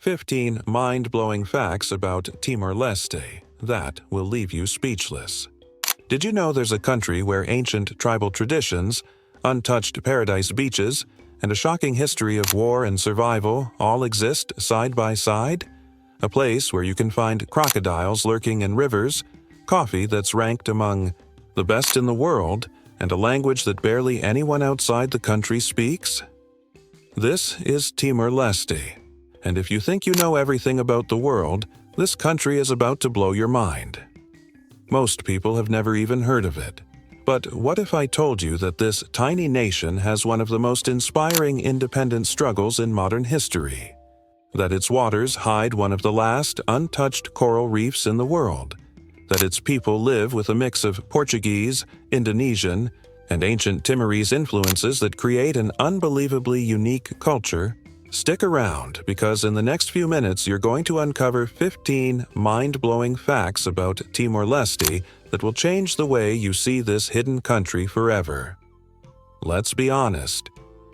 15 mind-blowing facts about Timor-Leste that will leave you speechless. Did you know there's a country where ancient tribal traditions, untouched paradise beaches, and a shocking history of war and survival all exist side by side? A place where you can find crocodiles lurking in rivers, coffee that's ranked among the best in the world, and a language that barely anyone outside the country speaks? This is Timor-Leste, and if you think you know everything about the world, this country is about to blow your mind. Most people have never even heard of it. But what if I told you that this tiny nation has one of the most inspiring independent struggles in modern history? That its waters hide one of the last untouched coral reefs in the world? That its people live with a mix of Portuguese, Indonesian, and ancient Timorese influences that create an unbelievably unique culture? Stick around, because in the next few minutes you're going to uncover 15 mind-blowing facts about Timor-Leste that will change the way you see this hidden country forever. Let's be honest.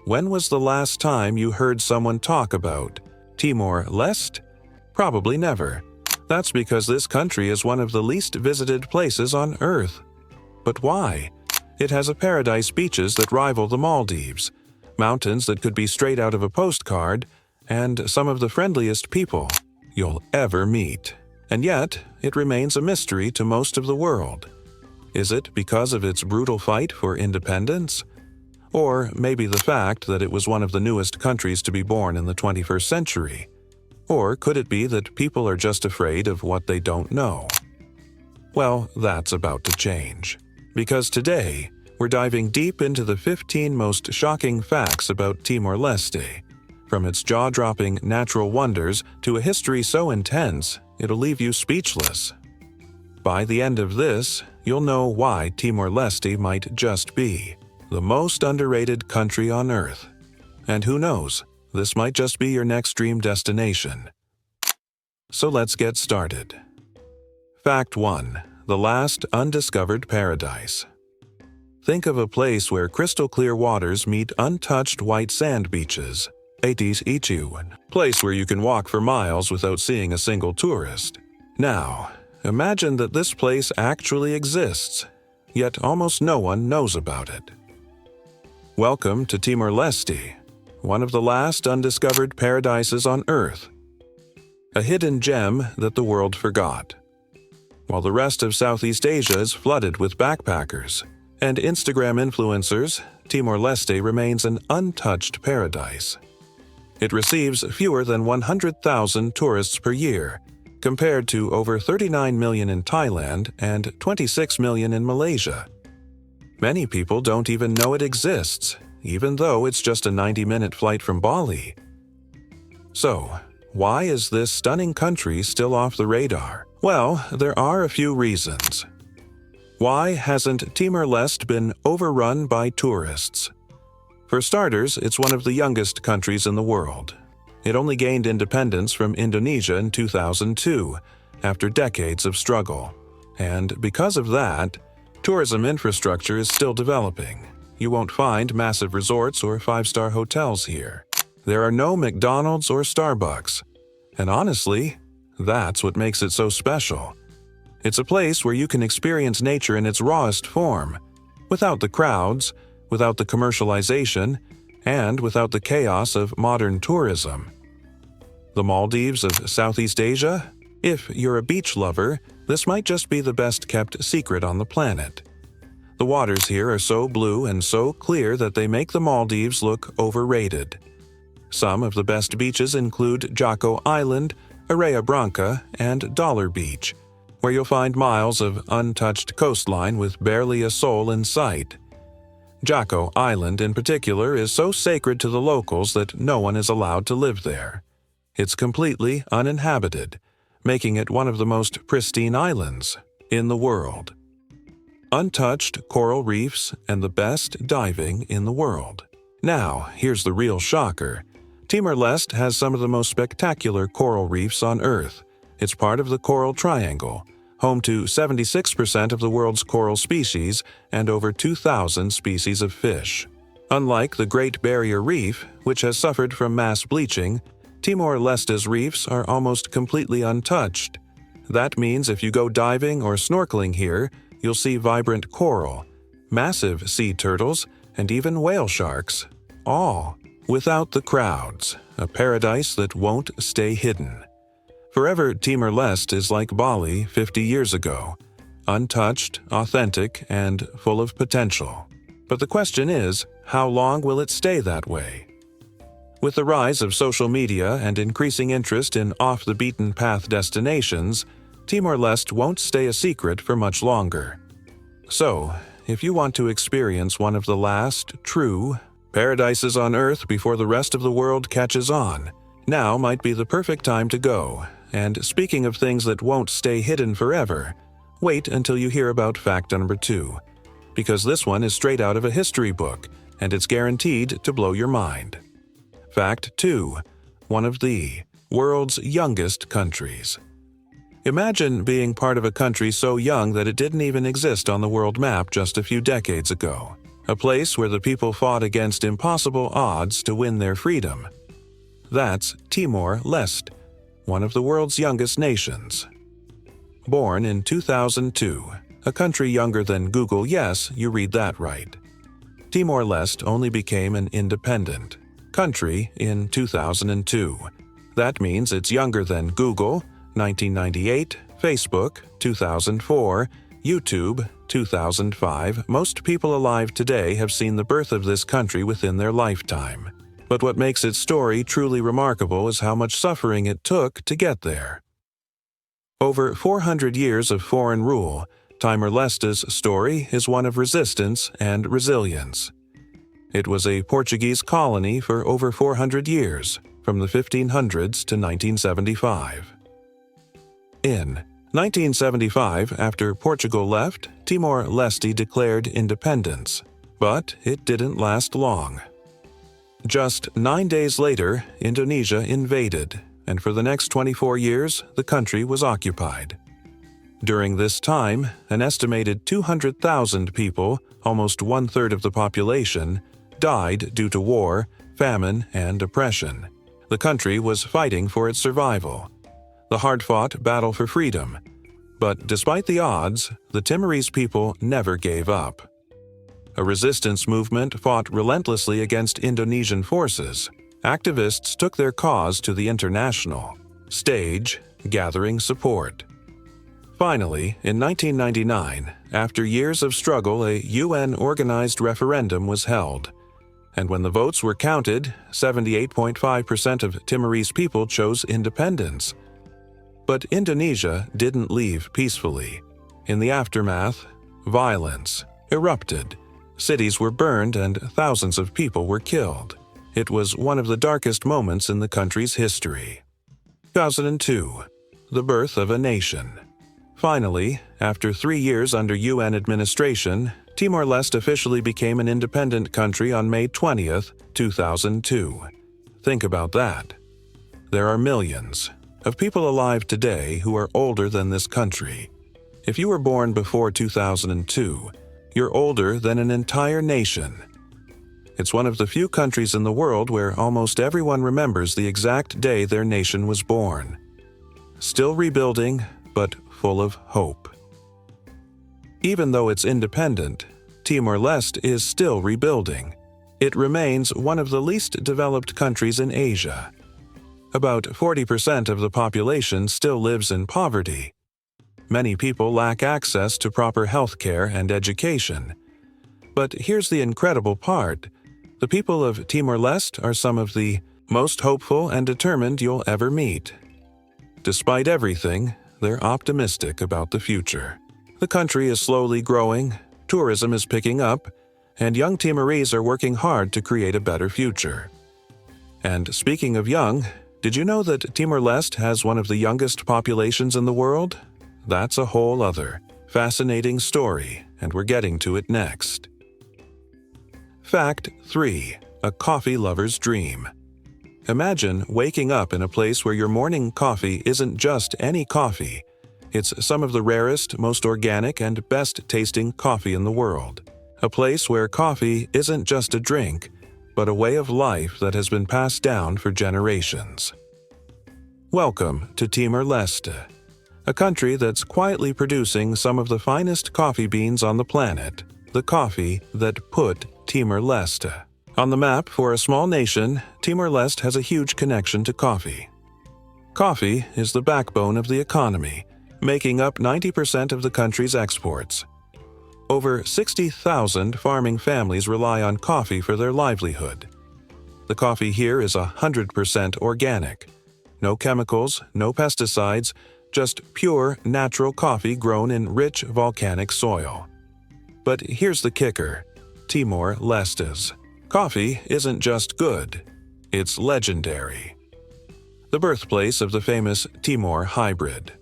When was the last time you heard someone talk about Timor-Leste? Probably never. That's because this country is one of the least visited places on Earth. But why? It has paradise beaches that rival the Maldives, mountains that could be straight out of a postcard, and some of the friendliest people you'll ever meet. And yet, it remains a mystery to most of the world. Is it because of its brutal fight for independence? Or maybe the fact that it was one of the newest countries to be born in the 21st century? Or could it be that people are just afraid of what they don't know? Well, that's about to change. Because today, we're diving deep into the 15 most shocking facts about Timor-Leste. From its jaw-dropping natural wonders to a history so intense, it'll leave you speechless. By the end of this, you'll know why Timor-Leste might just be the most underrated country on Earth. And who knows, this might just be your next dream destination. So let's get started. Fact 1. The last undiscovered paradise. Think of a place where crystal-clear waters meet untouched white sand beaches. A place where you can walk for miles without seeing a single tourist. Now, imagine that this place actually exists, yet almost no one knows about it. Welcome to Timor-Leste, one of the last undiscovered paradises on Earth. A hidden gem that the world forgot. While the rest of Southeast Asia is flooded with backpackers and Instagram influencers, Timor-Leste remains an untouched paradise. It receives fewer than 100,000 tourists per year, compared to over 39 million in Thailand and 26 million in Malaysia. Many people don't even know it exists, even though it's just a 90-minute flight from Bali. So, why is this stunning country still off the radar? Well, there are a few reasons. Why hasn't Timor-Leste been overrun by tourists? For starters, it's one of the youngest countries in the world. It only gained independence from Indonesia in 2002, after decades of struggle. And because of that, tourism infrastructure is still developing. You won't find massive resorts or five-star hotels here. There are no McDonald's or Starbucks. And honestly, that's what makes it so special. It's a place where you can experience nature in its rawest form, without the crowds, without the commercialization, and without the chaos of modern tourism. The Maldives of Southeast Asia? If you're a beach lover, this might just be the best-kept secret on the planet. The waters here are so blue and so clear that they make the Maldives look overrated. Some of the best beaches include Jacko Island, Area Branca, and Dollar Beach, where you'll find miles of untouched coastline with barely a soul in sight. Jacko Island in particular is so sacred to the locals that no one is allowed to live there. It's completely uninhabited, making it one of the most pristine islands in the world. Untouched coral reefs and the best diving in the world. Now, here's the real shocker. Timor-Leste has some of the most spectacular coral reefs on Earth. It's part of the Coral Triangle, home to 76% of the world's coral species and over 2,000 species of fish. Unlike the Great Barrier Reef, which has suffered from mass bleaching, Timor-Leste's reefs are almost completely untouched. That means if you go diving or snorkeling here, you'll see vibrant coral, massive sea turtles, and even whale sharks, all without the crowds, a paradise that won't stay hidden. Forever Timor-Leste is like Bali 50 years ago, untouched, authentic, and full of potential. But the question is, how long will it stay that way? With the rise of social media and increasing interest in off-the-beaten-path destinations, Timor-Leste won't stay a secret for much longer. So, if you want to experience one of the last, true, paradises on Earth before the rest of the world catches on, now might be the perfect time to go. And speaking of things that won't stay hidden forever, wait until you hear about fact number 2, because this one is straight out of a history book, and it's guaranteed to blow your mind. Fact 2. One of the world's youngest countries. Imagine being part of a country so young that it didn't even exist on the world map just a few decades ago. A place where the people fought against impossible odds to win their freedom. That's Timor-Leste, one of the world's youngest nations. Born in 2002, a country younger than Google, yes, you read that right. Timor-Leste only became an independent country in 2002. That means it's younger than Google, 1998, Facebook, 2004, YouTube, 2005. Most people alive today have seen the birth of this country within their lifetime. But what makes its story truly remarkable is how much suffering it took to get there. Over 400 years of foreign rule, Timor-Leste's story is one of resistance and resilience. It was a Portuguese colony for over 400 years, from the 1500s to 1975. In 1975, after Portugal left, Timor-Leste declared independence, but it didn't last long. Just 9 days later, Indonesia invaded, and for the next 24 years, the country was occupied. During this time, an estimated 200,000 people, almost one-third of the population, died due to war, famine, and oppression. The country was fighting for its survival. The hard-fought battle for freedom. But despite the odds, the Timorese people never gave up. A resistance movement fought relentlessly against Indonesian forces. Activists took their cause to the international stage, gathering support. Finally, in 1999, after years of struggle, a UN-organized referendum was held. And when the votes were counted, 78.5% of Timorese people chose independence. But Indonesia didn't leave peacefully. In the aftermath, violence erupted. Cities were burned and thousands of people were killed. It was one of the darkest moments in the country's history. 2002. The birth of a nation. Finally, after 3 years under UN administration, Timor-Leste officially became an independent country on May 20th, 2002. Think about that. There are millions of people alive today who are older than this country. If you were born before 2002, you're older than an entire nation. It's one of the few countries in the world where almost everyone remembers the exact day their nation was born. Still rebuilding, but full of hope. Even though it's independent, Timor-Leste is still rebuilding. It remains one of the least developed countries in Asia. About 40% of the population still lives in poverty. Many people lack access to proper health care and education. But here's the incredible part. The people of Timor-Leste are some of the most hopeful and determined you'll ever meet. Despite everything, they're optimistic about the future. The country is slowly growing, tourism is picking up, and young Timorese are working hard to create a better future. And speaking of young, did you know that Timor-Leste has one of the youngest populations in the world? That's a whole other fascinating story, and we're getting to it next. Fact 3. A coffee lover's dream. Imagine waking up in a place where your morning coffee isn't just any coffee. It's some of the rarest, most organic, and best-tasting coffee in the world. A place where coffee isn't just a drink, but a way of life that has been passed down for generations. Welcome to Timor-Leste, a country that's quietly producing some of the finest coffee beans on the planet, the coffee that put Timor-Leste. On the map for a small nation, Timor-Leste has a huge connection to coffee. Coffee is the backbone of the economy, making up 90% of the country's exports. Over 60,000 farming families rely on coffee for their livelihood. The coffee here is 100% organic. No chemicals, no pesticides, just pure, natural coffee grown in rich volcanic soil. But here's the kicker: Timor-Leste's coffee isn't just good, it's legendary. The birthplace of the famous Timor hybrid.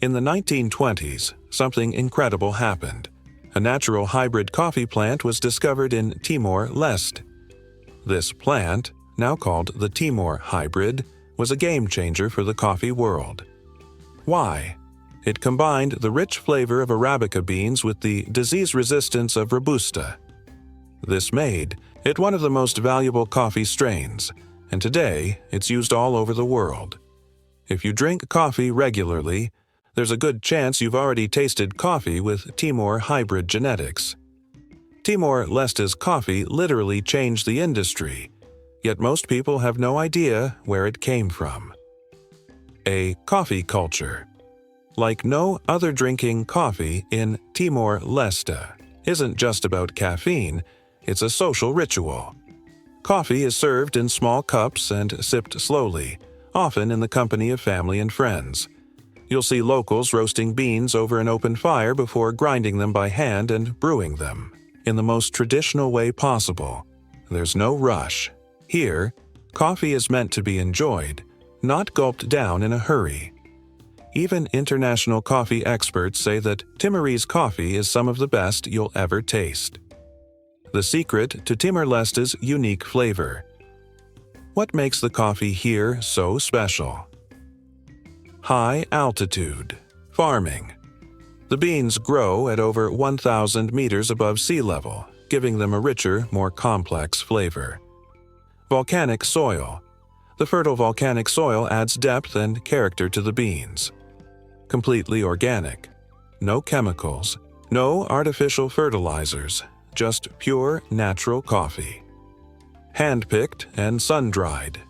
In the 1920s, something incredible happened. A natural hybrid coffee plant was discovered in Timor-Leste. This plant, now called the Timor hybrid, was a game-changer for the coffee world. Why? It combined the rich flavor of Arabica beans with the disease resistance of Robusta. This made it one of the most valuable coffee strains, and today it's used all over the world. If you drink coffee regularly, there's a good chance you've already tasted coffee with Timor hybrid genetics. Timor-Leste's coffee literally changed the industry, yet most people have no idea where it came from. A coffee culture. Like no other, drinking coffee in Timor-Leste isn't just about caffeine, it's a social ritual. Coffee is served in small cups and sipped slowly, often in the company of family and friends. You'll see locals roasting beans over an open fire before grinding them by hand and brewing them in the most traditional way possible. There's no rush. Here, coffee is meant to be enjoyed, not gulped down in a hurry. Even international coffee experts say that Timorese coffee is some of the best you'll ever taste. The secret to Timor-Leste's unique flavor. What makes the coffee here so special? High altitude farming. The beans grow at over 1,000 meters above sea level, giving them a richer, more complex flavor. Volcanic soil. The fertile volcanic soil adds depth and character to the beans. Completely organic. No chemicals, no artificial fertilizers, just pure natural coffee. Hand-picked and sun-dried.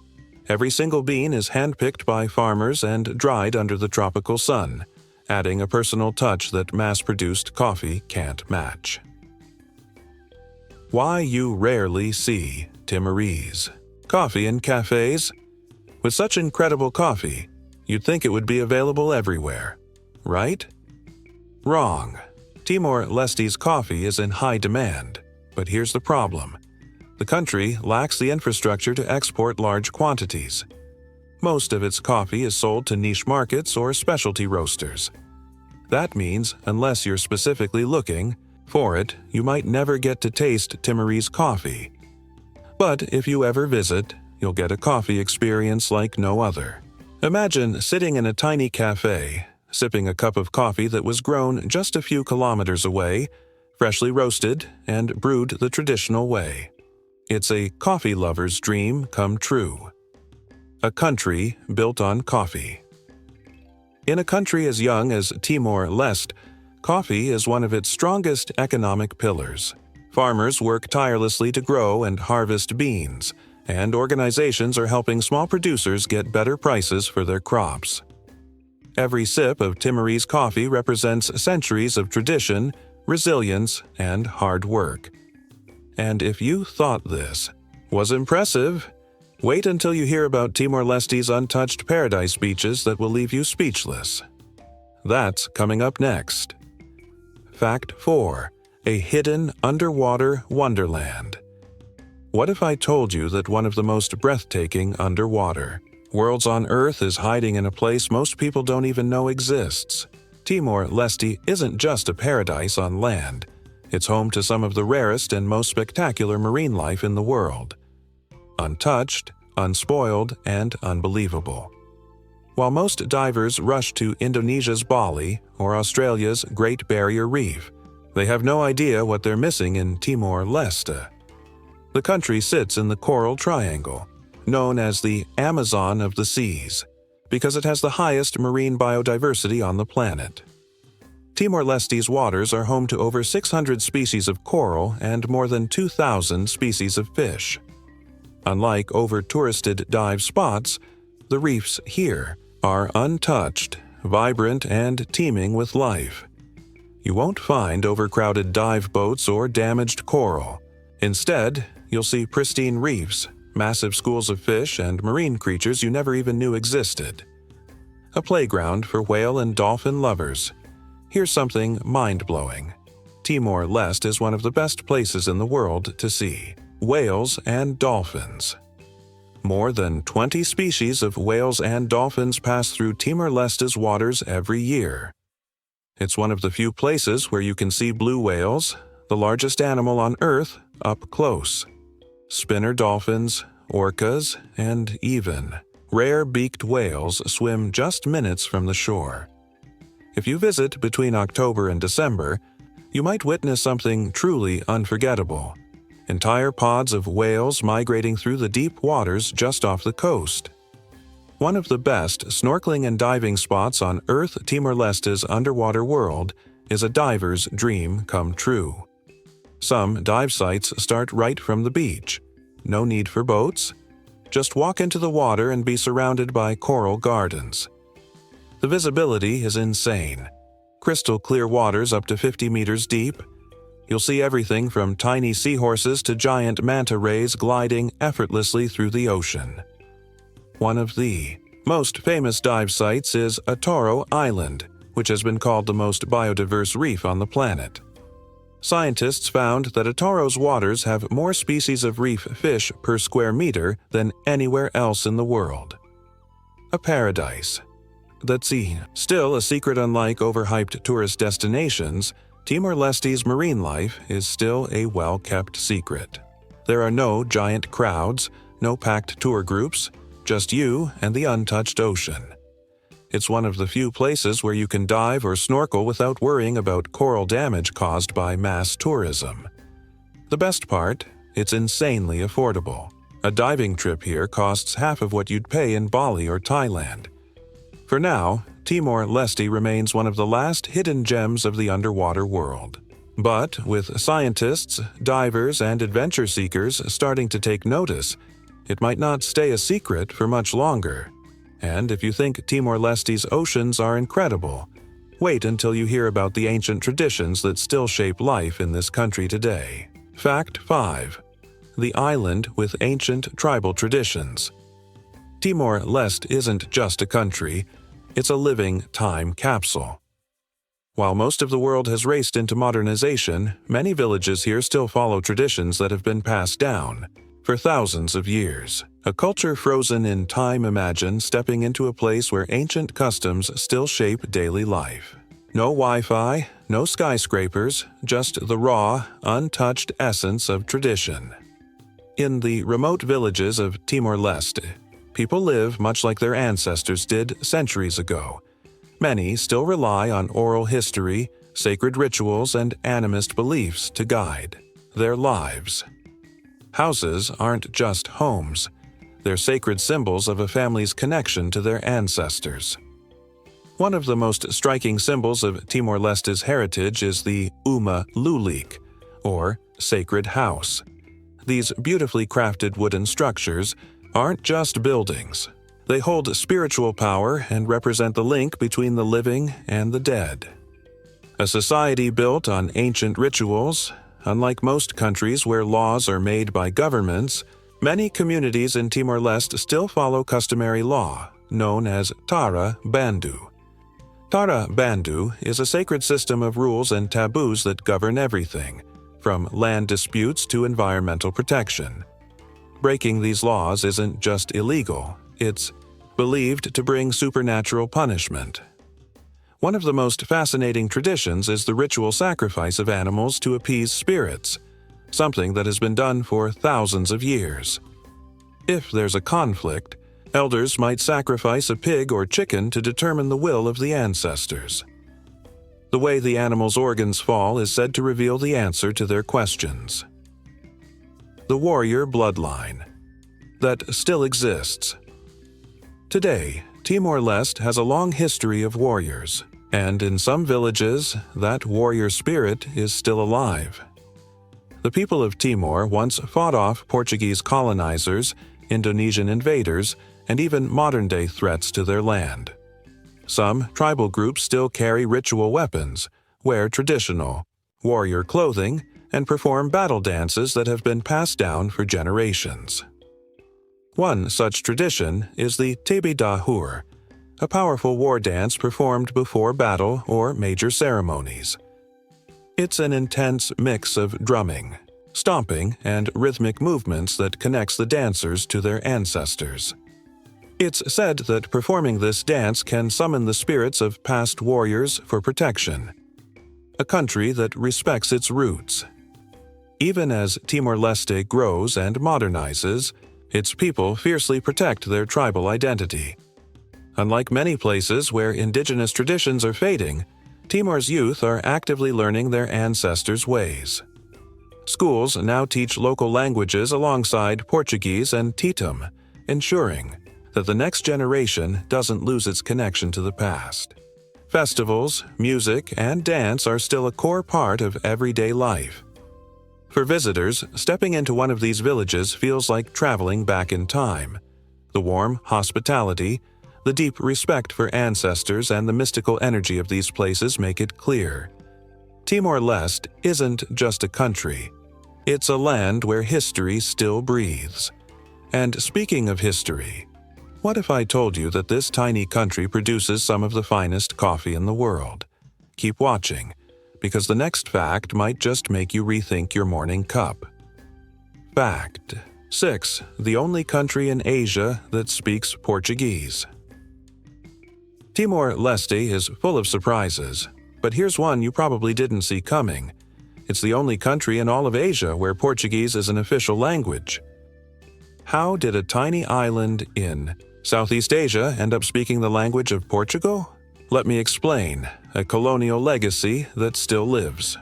Every single bean is hand-picked by farmers and dried under the tropical sun, adding a personal touch that mass-produced coffee can't match. Why you rarely see Timorese coffee in cafes. With such incredible coffee, you'd think it would be available everywhere, right? Wrong. Timor-Leste's coffee is in high demand, but here's the problem. The country lacks the infrastructure to export large quantities. Most of its coffee is sold to niche markets or specialty roasters. That means, unless you're specifically looking for it, you might never get to taste Timorese coffee. But if you ever visit, you'll get a coffee experience like no other. Imagine sitting in a tiny cafe, sipping a cup of coffee that was grown just a few kilometers away, freshly roasted and brewed the traditional way. It's a coffee lover's dream come true. A country built on coffee. In a country as young as Timor-Leste, coffee is one of its strongest economic pillars. Farmers work tirelessly to grow and harvest beans, and organizations are helping small producers get better prices for their crops. Every sip of Timorese coffee represents centuries of tradition, resilience, and hard work. And if you thought this was impressive, wait until you hear about Timor-Leste's untouched paradise beaches that will leave you speechless. That's coming up next. Fact 4. A hidden underwater wonderland. What if I told you that one of the most breathtaking underwater worlds on Earth is hiding in a place most people don't even know exists? Timor-Leste isn't just a paradise on land. It's home to some of the rarest and most spectacular marine life in the world. Untouched, unspoiled, and unbelievable. While most divers rush to Indonesia's Bali or Australia's Great Barrier Reef, they have no idea what they're missing in Timor-Leste. The country sits in the Coral Triangle, known as the Amazon of the Seas. because it has the highest marine biodiversity on the planet. Timor-Leste's waters are home to over 600 species of coral and more than 2,000 species of fish. Unlike over-touristed dive spots, the reefs here are untouched, vibrant, and teeming with life. You won't find overcrowded dive boats or damaged coral. Instead, you'll see pristine reefs, massive schools of fish, and marine creatures you never even knew existed. A playground for whale and dolphin lovers. Here's something mind-blowing. Timor-Leste is one of the best places in the world to see whales and dolphins. More than 20 species of whales and dolphins pass through Timor-Leste's waters every year. It's one of the few places where you can see blue whales, the largest animal on Earth, up close. Spinner dolphins, orcas, and even rare beaked whales swim just minutes from the shore. If you visit between October and December, you might witness something truly unforgettable. Entire pods of whales migrating through the deep waters just off the coast. One of the best snorkeling and diving spots on Earth, Timor-Leste's underwater world, is a diver's dream come true. Some dive sites start right from the beach. No need for boats. Just walk into the water and be surrounded by coral gardens. The visibility is insane. Crystal clear waters up to 50 meters deep. You'll see everything from tiny seahorses to giant manta rays gliding effortlessly through the ocean. One of the most famous dive sites is Atoro Island, which has been called the most biodiverse reef on the planet. Scientists found that Atoro's waters have more species of reef fish per square meter than anywhere else in the world. A paradise. That's still a secret. Unlike overhyped tourist destinations, Timor-Leste's marine life is still a well-kept secret. There are no giant crowds, no packed tour groups, just you and the untouched ocean. It's one of the few places where you can dive or snorkel without worrying about coral damage caused by mass tourism. The best part, it's insanely affordable. A diving trip here costs half of what you'd pay in Bali or Thailand. For now, Timor-Leste remains one of the last hidden gems of the underwater world. But with scientists, divers, and adventure seekers starting to take notice, it might not stay a secret for much longer. And if you think Timor-Leste's oceans are incredible, wait until you hear about the ancient traditions that still shape life in this country today. Fact 5. The island with ancient tribal traditions. Timor-Leste isn't just a country, it's a living time capsule. While most of the world has raced into modernization, many villages here still follow traditions that have been passed down for thousands of years. A culture frozen in time. Imagine stepping into a place where ancient customs still shape daily life. No Wi-Fi, no skyscrapers, just the raw, untouched essence of tradition. In the remote villages of Timor-Leste, people live much like their ancestors did centuries ago. Many still rely on oral history, sacred rituals, and animist beliefs to guide their lives. Houses aren't just homes. They're sacred symbols of a family's connection to their ancestors. One of the most striking symbols of Timor-Leste's heritage is the Uma Lulik, or sacred house. These beautifully crafted wooden structures aren't just buildings. They hold spiritual power and represent the link between the living and the dead. A society built on ancient rituals. Unlike most countries where laws are made by governments, many communities in Timor-Leste still follow customary law, known as Tara Bandu. Tara Bandu is a sacred system of rules and taboos that govern everything, from land disputes to environmental protection. Breaking these laws isn't just illegal, it's believed to bring supernatural punishment. One of the most fascinating traditions is the ritual sacrifice of animals to appease spirits, something that has been done for thousands of years. If there's a conflict, elders might sacrifice a pig or chicken to determine the will of the ancestors. The way the animal's organs fall is said to reveal the answer to their questions. The warrior bloodline that still exists. Today, Timor-Leste has a long history of warriors, and in some villages, that warrior spirit is still alive. The people of Timor once fought off Portuguese colonizers, Indonesian invaders, and even modern-day threats to their land. Some tribal groups still carry ritual weapons, wear traditional, warrior clothing, and perform battle dances that have been passed down for generations. One such tradition is the Tebi Dahur, a powerful war dance performed before battle or major ceremonies. It's an intense mix of drumming, stomping, and rhythmic movements that connects the dancers to their ancestors. It's said that performing this dance can summon the spirits of past warriors for protection. A country that respects its roots. Even as Timor-Leste grows and modernizes, its people fiercely protect their tribal identity. Unlike many places where indigenous traditions are fading, Timor's youth are actively learning their ancestors' ways. Schools now teach local languages alongside Portuguese and Tetum, ensuring that the next generation doesn't lose its connection to the past. Festivals, music, and dance are still a core part of everyday life. For visitors, stepping into one of these villages feels like traveling back in time. The warm hospitality, the deep respect for ancestors, and the mystical energy of these places make it clear. Timor-Leste isn't just a country. It's a land where history still breathes. And speaking of history, what if I told you that this tiny country produces some of the finest coffee in the world? Keep watching, because the next fact might just make you rethink your morning cup. Fact 6. The only country in Asia that speaks Portuguese. Timor-Leste is full of surprises, but here's one you probably didn't see coming. It's the only country in all of Asia where Portuguese is an official language. How did a tiny island in Southeast Asia end up speaking the language of Portugal? Let me explain, a colonial legacy that still lives.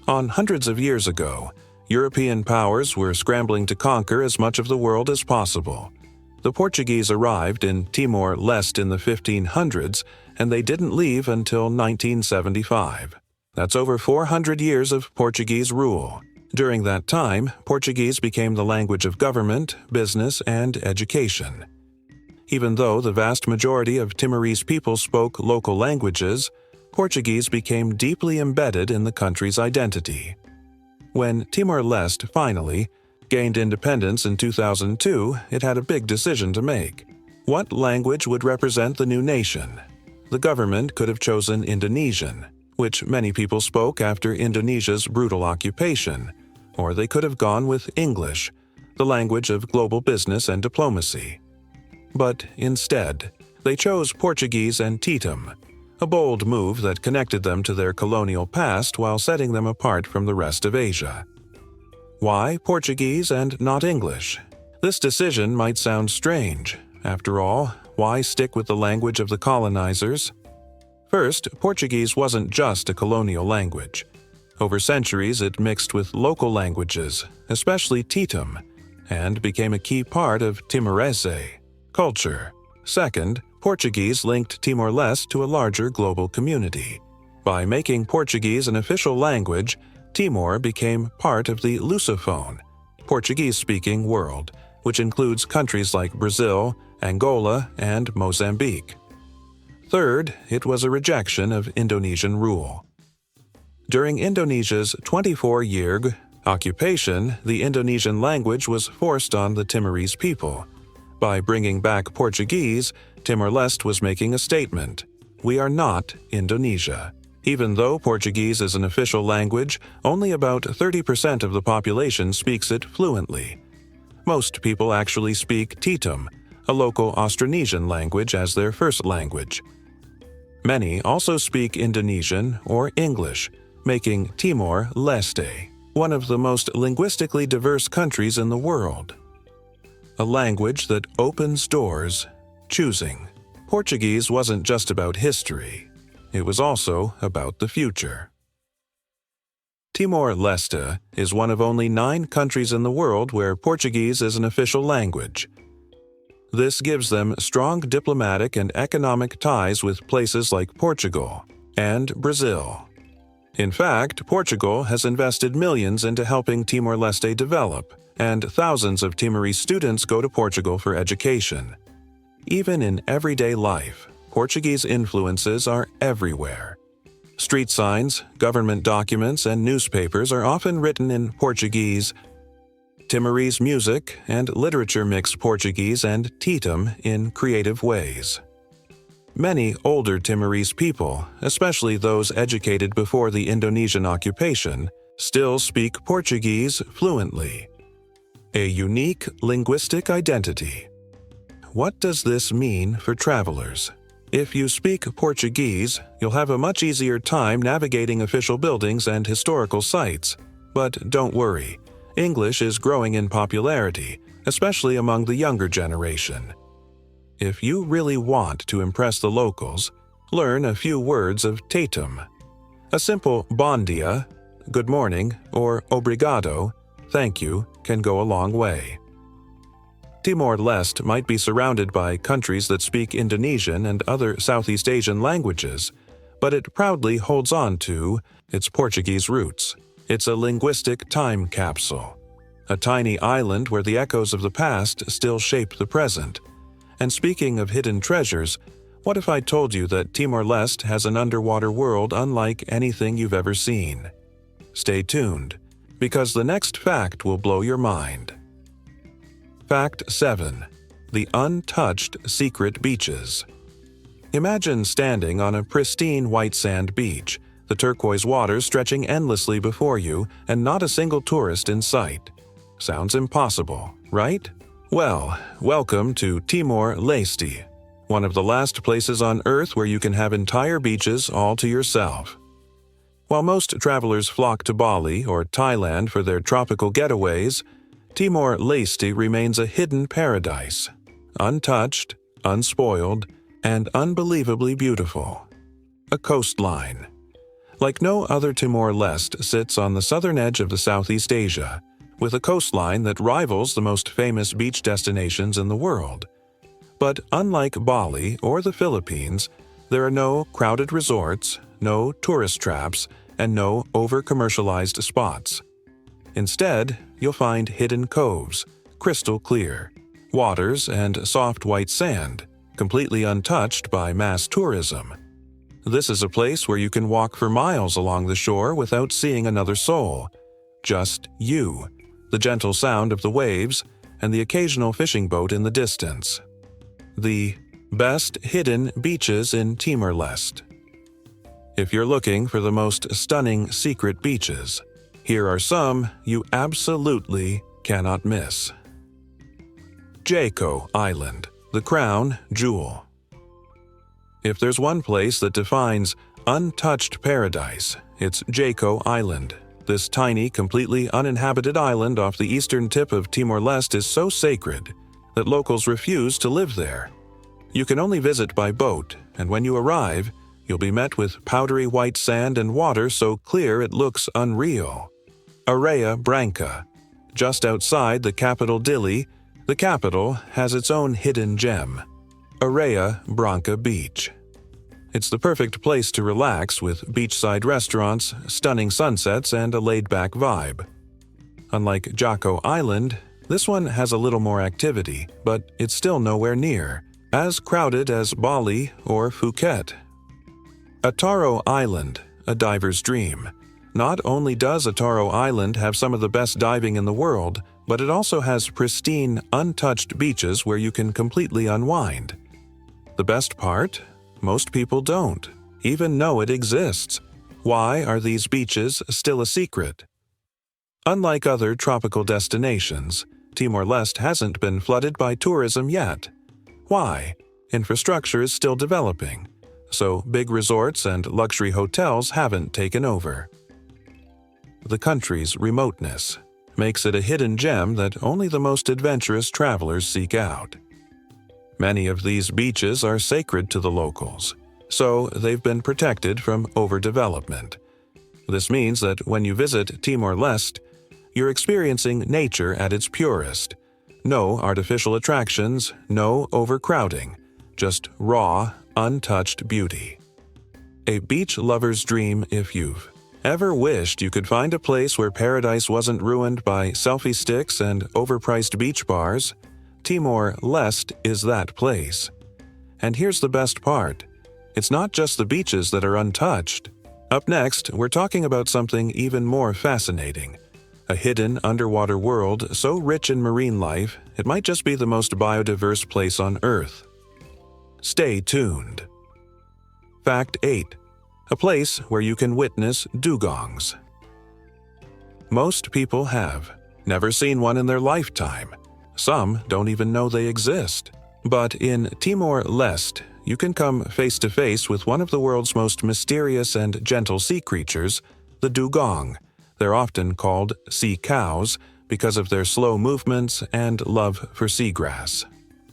On hundreds of years ago, European powers were scrambling to conquer as much of the world as possible. The Portuguese arrived in Timor-Leste in the 1500s, and they didn't leave until 1975. That's over 400 years of Portuguese rule. During that time, Portuguese became the language of government, business, and education. Even though the vast majority of Timorese people spoke local languages, Portuguese became deeply embedded in the country's identity. When Timor-Leste finally gained independence in 2002, it had a big decision to make. What language would represent the new nation? The government could have chosen Indonesian, which many people spoke after Indonesia's brutal occupation, or they could have gone with English, the language of global business and diplomacy. But instead, they chose Portuguese and Tetum, a bold move that connected them to their colonial past while setting them apart from the rest of Asia. Why Portuguese and not English? This decision might sound strange. After all, why stick with the language of the colonizers? First, Portuguese wasn't just a colonial language. Over centuries, it mixed with local languages, especially Tetum, and became a key part of Timorese culture. Second, Portuguese linked Timor-Leste to a larger global community. By making Portuguese an official language, Timor became part of the Lusophone, Portuguese-speaking world, which includes countries like Brazil, Angola, and Mozambique. Third, it was a rejection of Indonesian rule. During Indonesia's 24-year occupation, the Indonesian language was forced on the Timorese people. By bringing back Portuguese, Timor-Leste was making a statement: we are not Indonesia. Even though Portuguese is an official language, only about 30% of the population speaks it fluently. Most people actually speak Tetum, a local Austronesian language, as their first language. Many also speak Indonesian or English, making Timor-Leste one of the most linguistically diverse countries in the world. A language that opens doors, choosing. Portuguese wasn't just about history. It was also about the future. Timor-Leste is one of only 9 countries in the world where Portuguese is an official language. This gives them strong diplomatic and economic ties with places like Portugal and Brazil. In fact, Portugal has invested millions into helping Timor-Leste develop, and thousands of Timorese students go to Portugal for education. Even in everyday life, Portuguese influences are everywhere. Street signs, government documents, and newspapers are often written in Portuguese. Timorese music and literature mix Portuguese and Tetum in creative ways. Many older Timorese people, especially those educated before the Indonesian occupation, still speak Portuguese fluently. A unique linguistic identity. What does this mean for travelers? If you speak Portuguese, you'll have a much easier time navigating official buildings and historical sites. But don't worry, English is growing in popularity, especially among the younger generation. If you really want to impress the locals, learn a few words of Tetum. A simple bom dia, good morning, or obrigado, thank you, can go a long way. Timor-Leste might be surrounded by countries that speak Indonesian and other Southeast Asian languages, but it proudly holds on to its Portuguese roots. It's a linguistic time capsule, a tiny island where the echoes of the past still shape the present. And speaking of hidden treasures, what if I told you that Timor-Leste has an underwater world unlike anything you've ever seen? Stay tuned, because the next fact will blow your mind. Fact 7. The untouched secret beaches. Imagine standing on a pristine white sand beach, the turquoise water stretching endlessly before you, and not a single tourist in sight. Sounds impossible, right? Well, welcome to Timor-Leste, one of the last places on Earth where you can have entire beaches all to yourself. While most travelers flock to Bali or Thailand for their tropical getaways, Timor-Leste remains a hidden paradise, untouched, unspoiled, and unbelievably beautiful. A coastline. Like no other, Timor-Leste sits on the southern edge of the Southeast Asia, with a coastline that rivals the most famous beach destinations in the world. But unlike Bali or the Philippines, there are no crowded resorts, no tourist traps, and no over-commercialized spots. Instead, you'll find hidden coves, crystal clear, waters and soft white sand, completely untouched by mass tourism. This is a place where you can walk for miles along the shore without seeing another soul. Just you, the gentle sound of the waves, and the occasional fishing boat in the distance. The best hidden beaches in Timor-Leste. If you're looking for the most stunning secret beaches, here are some you absolutely cannot miss. Jaco Island, the crown jewel. If there's one place that defines untouched paradise, it's Jaco Island. This tiny, completely uninhabited island off the eastern tip of Timor-Leste is so sacred that locals refuse to live there. You can only visit by boat, and when you arrive, you'll be met with powdery white sand and water so clear it looks unreal. Areia Branca. Just outside the capital Dili, the capital has its own hidden gem, Areia Branca Beach. It's the perfect place to relax with beachside restaurants, stunning sunsets, and a laid-back vibe. Unlike Jaco Island, this one has a little more activity, but it's still nowhere near as crowded as Bali or Phuket. Ataro Island, a diver's dream. Not only does Ataro Island have some of the best diving in the world, but it also has pristine, untouched beaches where you can completely unwind. The best part? Most people don't even know it exists. Why are these beaches still a secret? Unlike other tropical destinations, Timor-Leste hasn't been flooded by tourism yet. Why? Infrastructure is still developing, so big resorts and luxury hotels haven't taken over. The country's remoteness makes it a hidden gem that only the most adventurous travelers seek out. Many of these beaches are sacred to the locals, so they've been protected from overdevelopment. This means that when you visit Timor-Leste, you're experiencing nature at its purest. No artificial attractions, no overcrowding, just raw, untouched beauty. A beach lover's dream if you've ever wished you could find a place where paradise wasn't ruined by selfie sticks and overpriced beach bars. Timor-Leste is that place. And here's the best part. It's not just the beaches that are untouched. Up next, we're talking about something even more fascinating. A hidden underwater world so rich in marine life, it might just be the most biodiverse place on Earth. Stay tuned. Fact 8. A place where you can witness dugongs. Most people have never seen one in their lifetime. Some don't even know they exist. But in Timor-Leste, you can come face to face with one of the world's most mysterious and gentle sea creatures, the dugong. They're often called sea cows because of their slow movements and love for seagrass.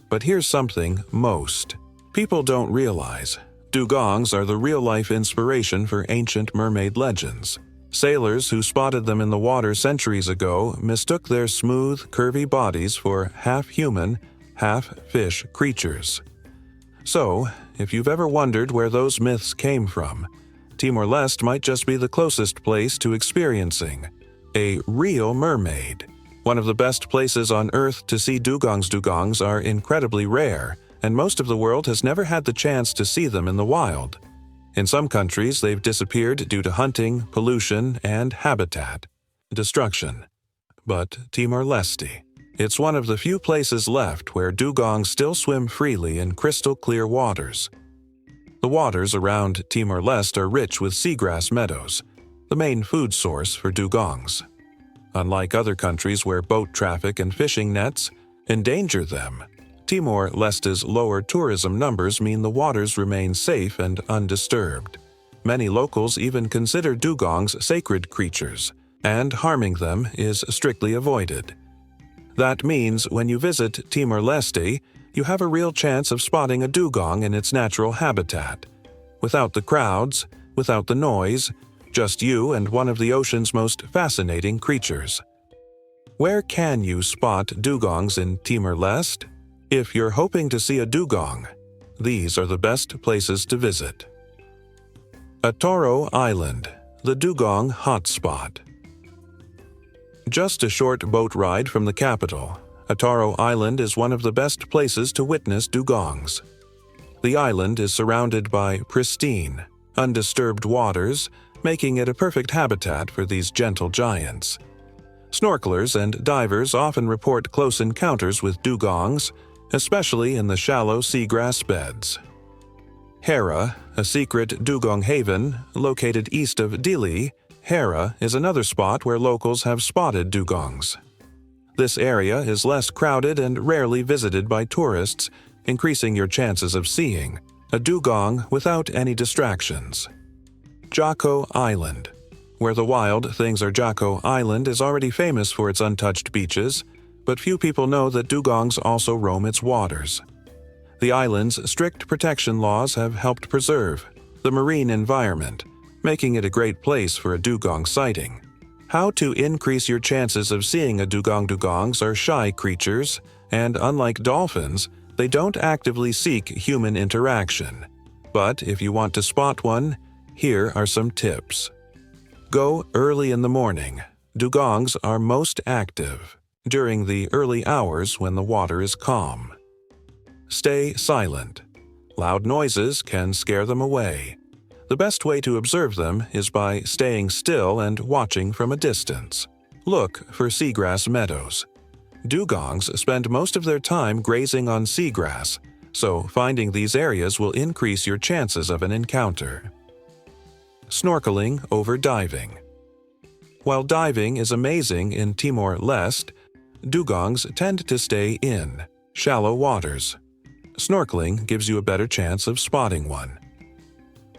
But here's something most people don't realize. Dugongs are the real-life inspiration for ancient mermaid legends. Sailors who spotted them in the water centuries ago mistook their smooth, curvy bodies for half-human, half-fish creatures. So, if you've ever wondered where those myths came from, Timor-Leste might just be the closest place to experiencing a real mermaid. One of the best places on Earth to see dugongs. Dugongs are incredibly rare, and most of the world has never had the chance to see them in the wild. In some countries, they've disappeared due to hunting, pollution, and habitat destruction. But Timor-Leste, it's one of the few places left where dugongs still swim freely in crystal-clear waters. The waters around Timor-Leste are rich with seagrass meadows, the main food source for dugongs. Unlike other countries where boat traffic and fishing nets endanger them, Timor-Leste's lower tourism numbers mean the waters remain safe and undisturbed. Many locals even consider dugongs sacred creatures, and harming them is strictly avoided. That means when you visit Timor-Leste, you have a real chance of spotting a dugong in its natural habitat. Without the crowds, without the noise, just you and one of the ocean's most fascinating creatures. Where can you spot dugongs in Timor-Leste? If you're hoping to see a dugong, these are the best places to visit. Atoro Island, the dugong hotspot. Just a short boat ride from the capital, Atoro Island is one of the best places to witness dugongs. The island is surrounded by pristine, undisturbed waters, making it a perfect habitat for these gentle giants. Snorkelers and divers often report close encounters with dugongs, especially in the shallow seagrass beds. Hera, a secret dugong haven located east of Dili, Hera is another spot where locals have spotted dugongs. This area is less crowded and rarely visited by tourists, increasing your chances of seeing a dugong without any distractions. Jacko Island. Where the wild things are, Jacko Island is already famous for its untouched beaches, but few people know that dugongs also roam its waters. The island's strict protection laws have helped preserve the marine environment, making it a great place for a dugong sighting. How to increase your chances of seeing a dugong? Dugongs are shy creatures, and unlike dolphins, they don't actively seek human interaction. But if you want to spot one, here are some tips. Go early in the morning. Dugongs are most active during the early hours when the water is calm. Stay silent. Loud noises can scare them away. The best way to observe them is by staying still and watching from a distance. Look for seagrass meadows. Dugongs spend most of their time grazing on seagrass, so finding these areas will increase your chances of an encounter. Snorkeling over diving. While diving is amazing in Timor-Leste, dugongs tend to stay in shallow waters. Snorkeling gives you a better chance of spotting one.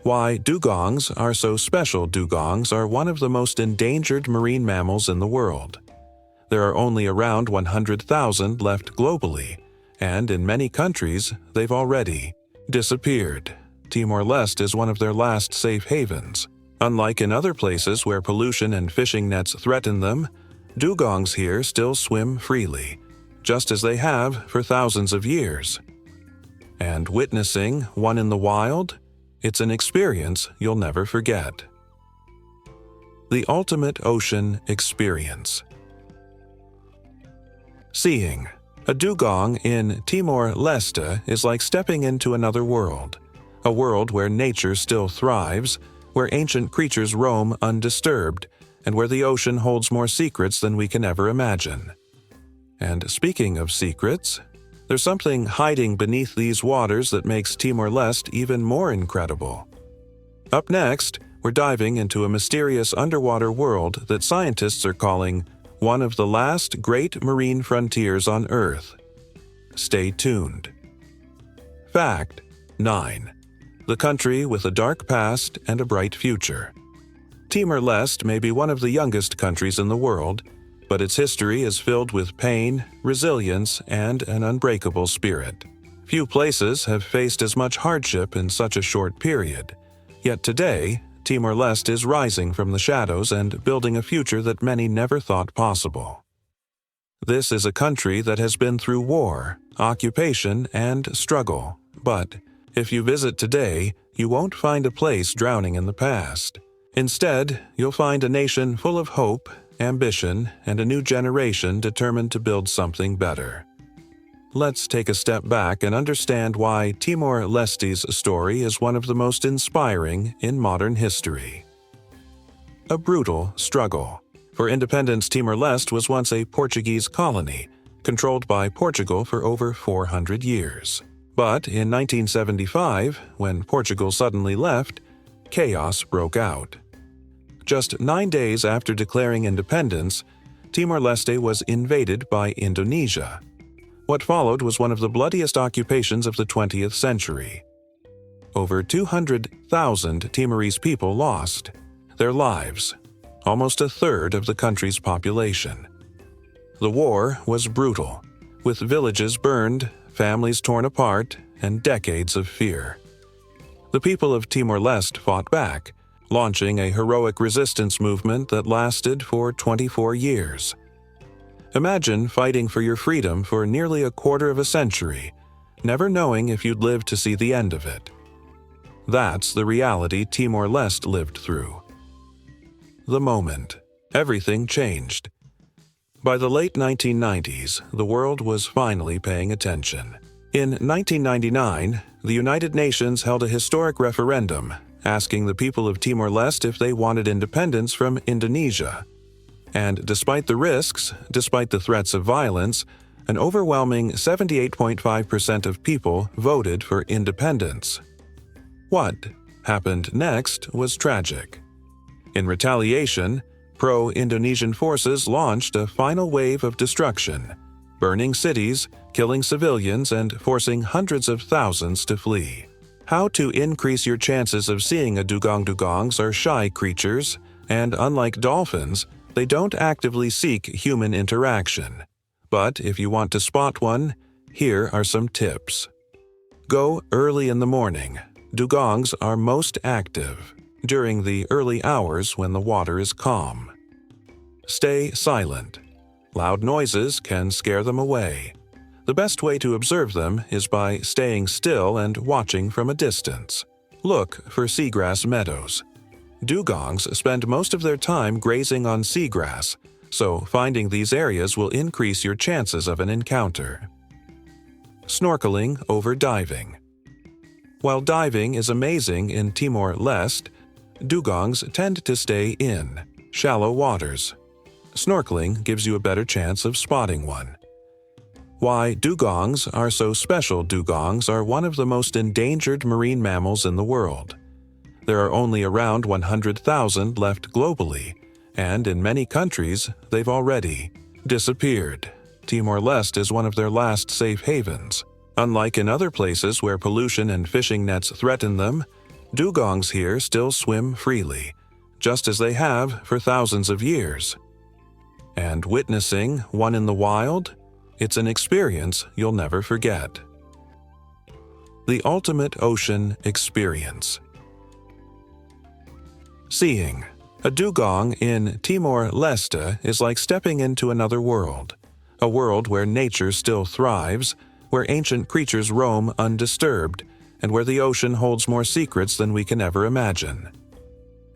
Why dugongs are so special? Dugongs are one of the most endangered marine mammals in the world. There are only around 100,000 left globally, and in many countries, they've already disappeared. Timor-Leste is one of their last safe havens. Unlike in other places where pollution and fishing nets threaten them, dugongs here still swim freely, just as they have for thousands of years. And witnessing one in the wild, it's an experience you'll never forget. The ultimate ocean experience. Seeing a dugong in Timor-Leste is like stepping into another world, a world where nature still thrives, where ancient creatures roam undisturbed, and where the ocean holds more secrets than we can ever imagine. And speaking of secrets, there's something hiding beneath these waters that makes Timor-Leste even more incredible. Up next, we're diving into a mysterious underwater world that scientists are calling one of the last great marine frontiers on Earth. Stay tuned. Fact 9. The country with a dark past and a bright future. Timor-Leste may be one of the youngest countries in the world, but its history is filled with pain, resilience, and an unbreakable spirit. Few places have faced as much hardship in such a short period, yet today, Timor-Leste is rising from the shadows and building a future that many never thought possible. This is a country that has been through war, occupation, and struggle, but if you visit today, you won't find a place drowning in the past. Instead, you'll find a nation full of hope, ambition, and a new generation determined to build something better. Let's take a step back and understand why Timor-Leste's story is one of the most inspiring in modern history. A brutal struggle. For independence, Timor-Leste was once a Portuguese colony, controlled by Portugal for over 400 years. But in 1975, when Portugal suddenly left, chaos broke out. Just 9 days after declaring independence, Timor-Leste was invaded by Indonesia. What followed was one of the bloodiest occupations of the 20th century. Over 200,000 Timorese people lost their lives, almost a third of the country's population. The war was brutal, with villages burned, families torn apart, and decades of fear. The people of Timor-Leste fought back, launching a heroic resistance movement that lasted for 24 years. Imagine fighting for your freedom for nearly a quarter of a century, never knowing if you'd live to see the end of it. That's the reality Timor-Leste lived through. The moment everything changed. By the late 1990s, the world was finally paying attention. In 1999, the United Nations held a historic referendum asking the people of Timor-Leste if they wanted independence from Indonesia. And despite the risks, despite the threats of violence, an overwhelming 78.5% of people voted for independence. What happened next was tragic. In retaliation, pro-Indonesian forces launched a final wave of destruction, burning cities, killing civilians, and forcing hundreds of thousands to flee. How to increase your chances of seeing a dugong? Dugongs are shy creatures, and unlike dolphins, they don't actively seek human interaction. But if you want to spot one, here are some tips. Go early in the morning. Dugongs are most active during the early hours when the water is calm. Stay silent. Loud noises can scare them away. The best way to observe them is by staying still and watching from a distance. Look for seagrass meadows. Dugongs spend most of their time grazing on seagrass, so finding these areas will increase your chances of an encounter. Snorkeling over diving. While diving is amazing in Timor-Leste, dugongs tend to stay in shallow waters. Snorkeling gives you a better chance of spotting one. Why dugongs are so special. Dugongs are one of the most endangered marine mammals in the world. There are only around 100,000 left globally, and in many countries, they've already disappeared. Timor-Leste is one of their last safe havens. Unlike in other places where pollution and fishing nets threaten them, dugongs here still swim freely, just as they have for thousands of years. And witnessing one in the wild, it's an experience you'll never forget. The ultimate ocean experience. Seeing a dugong in Timor-Leste is like stepping into another world, a world where nature still thrives, where ancient creatures roam undisturbed, and where the ocean holds more secrets than we can ever imagine.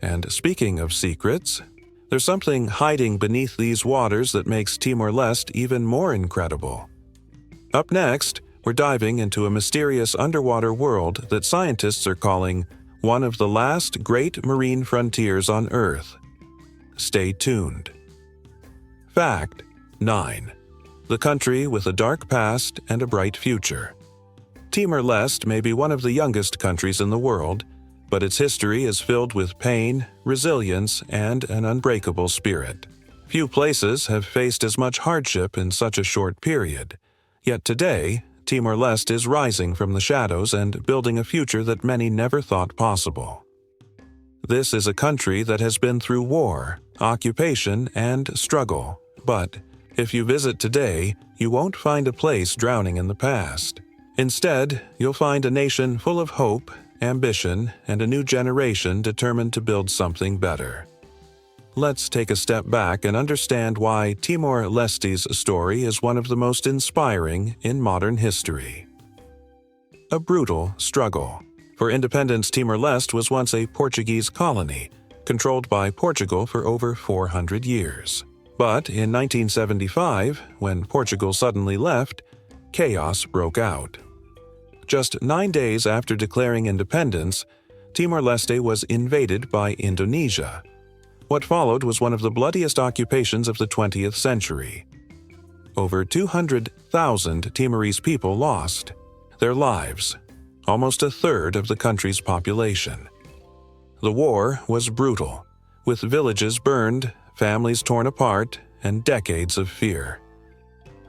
And speaking of secrets, there's something hiding beneath these waters that makes Timor-Leste even more incredible. Up next, we're diving into a mysterious underwater world that scientists are calling one of the last great marine frontiers on Earth. Stay tuned. Fact 9. The country with a dark past and a bright future. Timor-Leste may be one of the youngest countries in the world, but its history is filled with pain, resilience, and an unbreakable spirit. Few places have faced as much hardship in such a short period, yet today, Timor-Leste is rising from the shadows and building a future that many never thought possible. This is a country that has been through war, occupation, and struggle, but if you visit today, you won't find a place drowning in the past. Instead, you'll find a nation full of hope, ambition, and a new generation determined to build something better. Let's take a step back and understand why Timor-Leste's story is one of the most inspiring in modern history. A brutal struggle. For independence, Timor-Leste was once a Portuguese colony, controlled by Portugal for over 400 years. But in 1975, when Portugal suddenly left, chaos broke out. Just 9 days after declaring independence, Timor-Leste was invaded by Indonesia. What followed was one of the bloodiest occupations of the 20th century. Over 200,000 Timorese people lost their lives, almost a third of the country's population. The war was brutal, with villages burned, families torn apart, and decades of fear.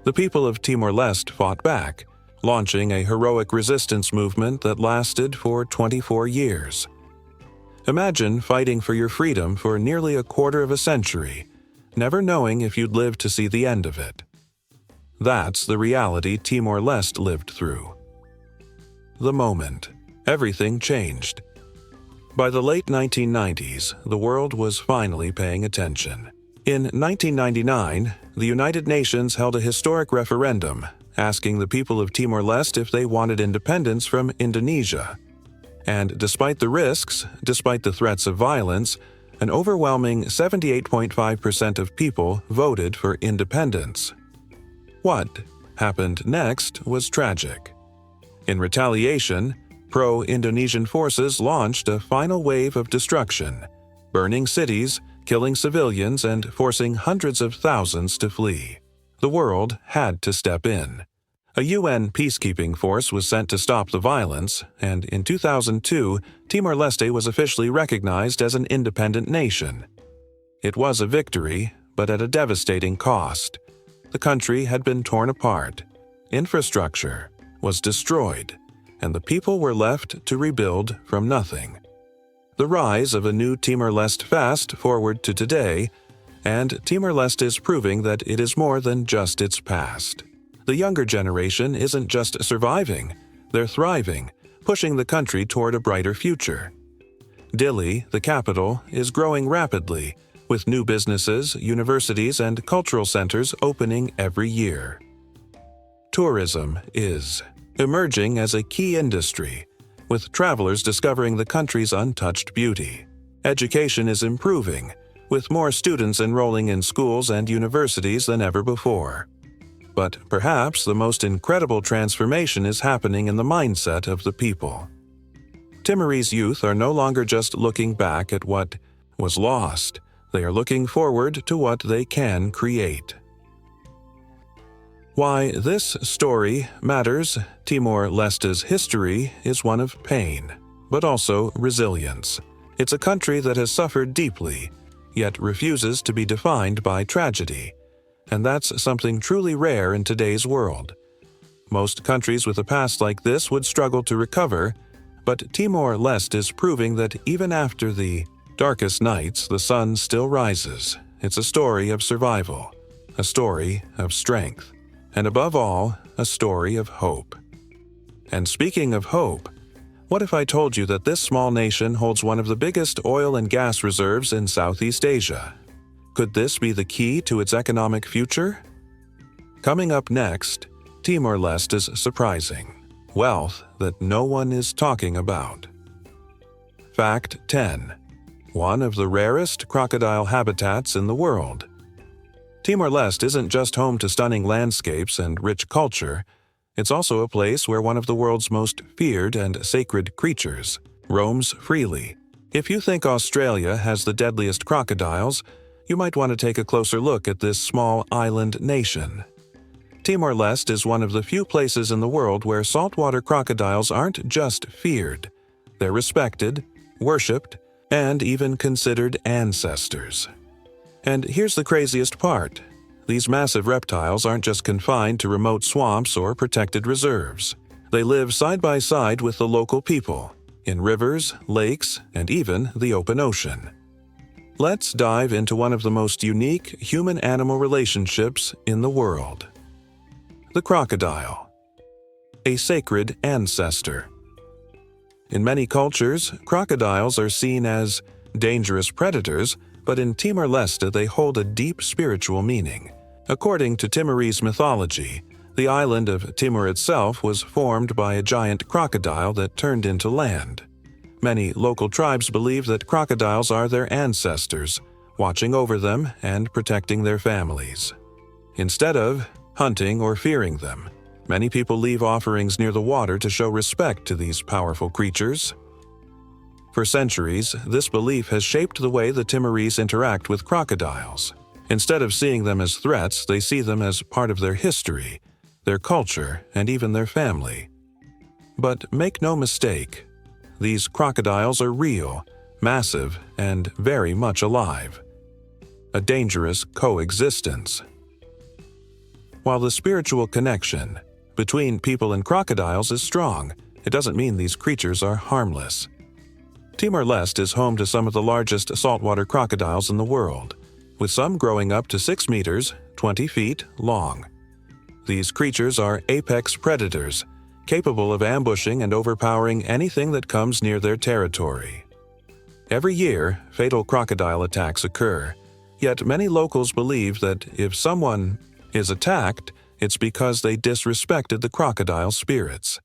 The people of Timor-Leste fought back, launching a heroic resistance movement that lasted for 24 years. Imagine fighting for your freedom for nearly a quarter of a century, never knowing if you'd live to see the end of it. That's the reality Timor-Leste lived through. The moment everything changed. By the late 1990s, the world was finally paying attention. In 1999, the United Nations held a historic referendum asking the people of Timor-Leste if they wanted independence from Indonesia. And despite the risks, despite the threats of violence, an overwhelming 78.5% of people voted for independence. What happened next was tragic. In retaliation, pro-Indonesian forces launched a final wave of destruction, burning cities, killing civilians, and forcing hundreds of thousands to flee. The world had to step in. A UN peacekeeping force was sent to stop the violence, and in 2002, Timor-Leste was officially recognized as an independent nation. It was a victory, but at a devastating cost. The country had been torn apart, infrastructure was destroyed, and the people were left to rebuild from nothing. The rise of a new Timor-Leste fast forward to today, and Timor-Leste is proving that it is more than just its past. The younger generation isn't just surviving, they're thriving, pushing the country toward a brighter future. Dili, the capital, is growing rapidly, with new businesses, universities, and cultural centers opening every year. Tourism is emerging as a key industry, with travelers discovering the country's untouched beauty. Education is improving, with more students enrolling in schools and universities than ever before. But perhaps the most incredible transformation is happening in the mindset of the people. Timorese youth are no longer just looking back at what was lost, they are looking forward to what they can create. Why this story matters. Timor-Leste's history is one of pain, but also resilience. It's a country that has suffered deeply, yet refuses to be defined by tragedy. And that's something truly rare in today's world. Most countries with a past like this would struggle to recover, but Timor-Leste is proving that even after the darkest nights, the sun still rises. It's a story of survival, a story of strength, and above all, a story of hope. And speaking of hope, what if I told you that this small nation holds one of the biggest oil and gas reserves in Southeast Asia? Could this be the key to its economic future? Coming up next, Timor-Leste's surprising wealth that no one is talking about. Fact 10. One of the rarest crocodile habitats in the world. Timor-Leste isn't just home to stunning landscapes and rich culture, it's also a place where one of the world's most feared and sacred creatures roams freely. If you think Australia has the deadliest crocodiles, you might want to take a closer look at this small island nation. Timor-Leste is one of the few places in the world where saltwater crocodiles aren't just feared, they're respected, worshipped, and even considered ancestors. And here's the craziest part. These massive reptiles aren't just confined to remote swamps or protected reserves. They live side by side with the local people, in rivers, lakes, and even the open ocean. Let's dive into one of the most unique human-animal relationships in the world. The crocodile. A sacred ancestor. In many cultures, crocodiles are seen as dangerous predators, but in Timor-Leste they hold a deep spiritual meaning. According to Timorese mythology, the island of Timor itself was formed by a giant crocodile that turned into land. Many local tribes believe that crocodiles are their ancestors, watching over them and protecting their families. Instead of hunting or fearing them, many people leave offerings near the water to show respect to these powerful creatures. For centuries, this belief has shaped the way the Timorese interact with crocodiles. Instead of seeing them as threats, they see them as part of their history, their culture, and even their family. But make no mistake, these crocodiles are real, massive, and very much alive. A dangerous coexistence. While the spiritual connection between people and crocodiles is strong, it doesn't mean these creatures are harmless. Timor-Leste is home to some of the largest saltwater crocodiles in the world, with some growing up to 6 meters, 20 feet long. These creatures are apex predators, capable of ambushing and overpowering anything that comes near their territory. Every year, fatal crocodile attacks occur, yet many locals believe that if someone is attacked, it's because they disrespected the crocodile spirits.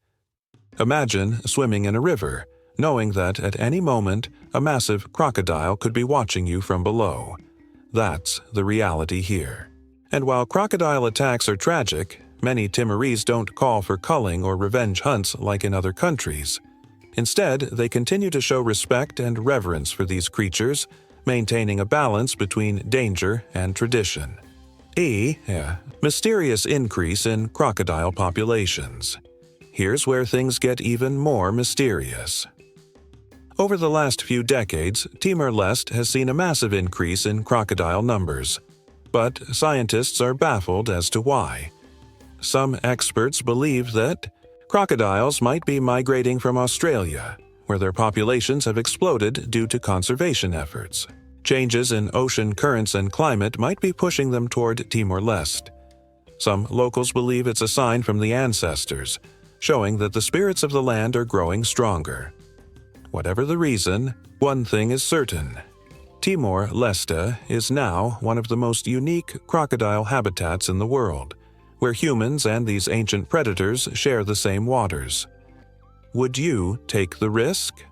Imagine swimming in a river, knowing that at any moment a massive crocodile could be watching you from below. That's the reality here. And while crocodile attacks are tragic, many Timorese don't call for culling or revenge hunts like in other countries. Instead, they continue to show respect and reverence for these creatures, maintaining a balance between danger and tradition. Mysterious increase in crocodile populations. Here's where things get even more mysterious. Over the last few decades, Timor-Leste has seen a massive increase in crocodile numbers. But scientists are baffled as to why. Some experts believe that crocodiles might be migrating from Australia, where their populations have exploded due to conservation efforts. Changes in ocean currents and climate might be pushing them toward Timor-Leste. Some locals believe it's a sign from the ancestors, showing that the spirits of the land are growing stronger. Whatever the reason, one thing is certain. Timor-Leste is now one of the most unique crocodile habitats in the world, where humans and these ancient predators share the same waters. Would you take the risk?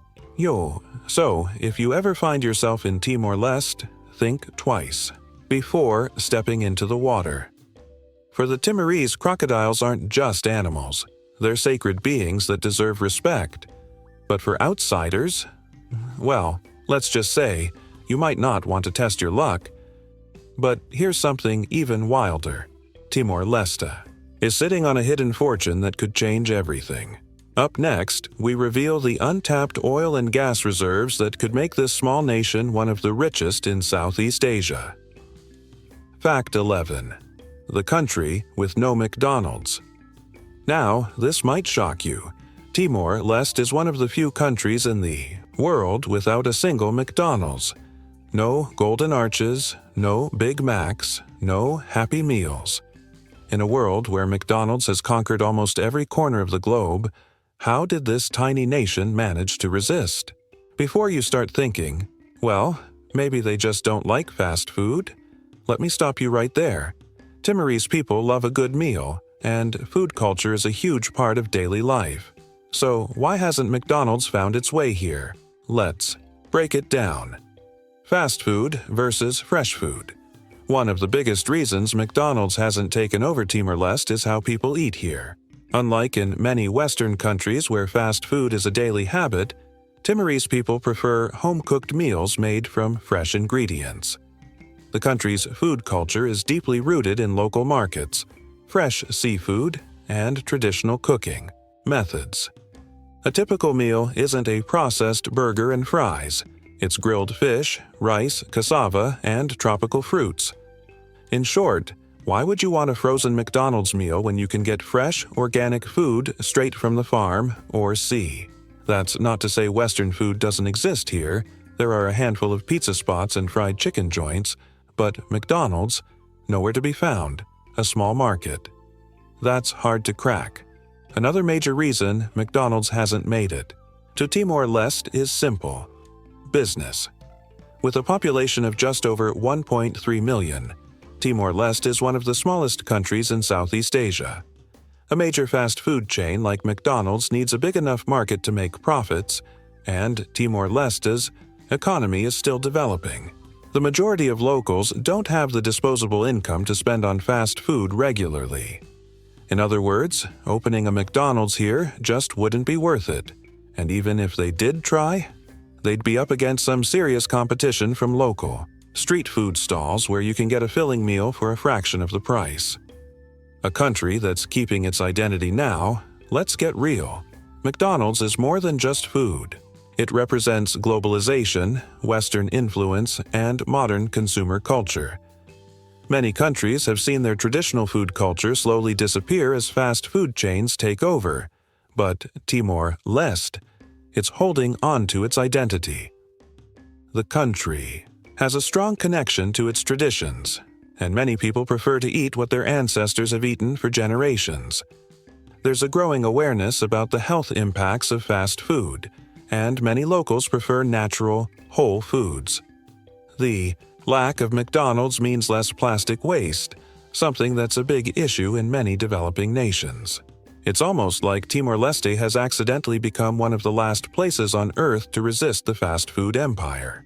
So, if you ever find yourself in Timor-Leste, think twice before stepping into the water. For the Timorese, crocodiles aren't just animals. They're sacred beings that deserve respect. But for outsiders, well, let's just say, you might not want to test your luck. But here's something even wilder. Timor-Leste is sitting on a hidden fortune that could change everything. Up next, we reveal the untapped oil and gas reserves that could make this small nation one of the richest in Southeast Asia. Fact 11. The country with no McDonald's. Now, this might shock you. Timor-Leste is one of the few countries in the world without a single McDonald's. No Golden Arches, no Big Macs, no Happy Meals. In a world where McDonald's has conquered almost every corner of the globe, how did this tiny nation manage to resist? Before you start thinking, well, maybe they just don't like fast food, let me stop you right there. Timorese people love a good meal, and food culture is a huge part of daily life. So why hasn't McDonald's found its way here? Let's break it down. Fast food versus fresh food. One of the biggest reasons McDonald's hasn't taken over Timor-Leste is how people eat here. Unlike in many Western countries where fast food is a daily habit, Timorese people prefer home-cooked meals made from fresh ingredients. The country's food culture is deeply rooted in local markets, fresh seafood, and traditional cooking methods. A typical meal isn't a processed burger and fries. It's grilled fish, rice, cassava, and tropical fruits. In short, why would you want a frozen McDonald's meal when you can get fresh, organic food straight from the farm or sea? That's not to say Western food doesn't exist here. There are a handful of pizza spots and fried chicken joints, but McDonald's, nowhere to be found, a small market. That's hard to crack. Another major reason McDonald's hasn't made it to Timor-Leste is simple: business. With a population of just over 1.3 million, Timor-Leste is one of the smallest countries in Southeast Asia. A major fast food chain like McDonald's needs a big enough market to make profits, and Timor-Leste's economy is still developing. The majority of locals don't have the disposable income to spend on fast food regularly. In other words, opening a McDonald's here just wouldn't be worth it, and even if they did try, they'd be up against some serious competition from local street food stalls where you can get a filling meal for a fraction of the price. A country that's keeping its identity now, let's get real. McDonald's is more than just food. It represents globalization, Western influence, and modern consumer culture. Many countries have seen their traditional food culture slowly disappear as fast food chains take over, but Timor-Leste, it's holding on to its identity. The country has a strong connection to its traditions, and many people prefer to eat what their ancestors have eaten for generations. There's a growing awareness about the health impacts of fast food, and many locals prefer natural, whole foods. The lack of McDonald's means less plastic waste, something that's a big issue in many developing nations. It's almost like Timor-Leste has accidentally become one of the last places on Earth to resist the fast food empire.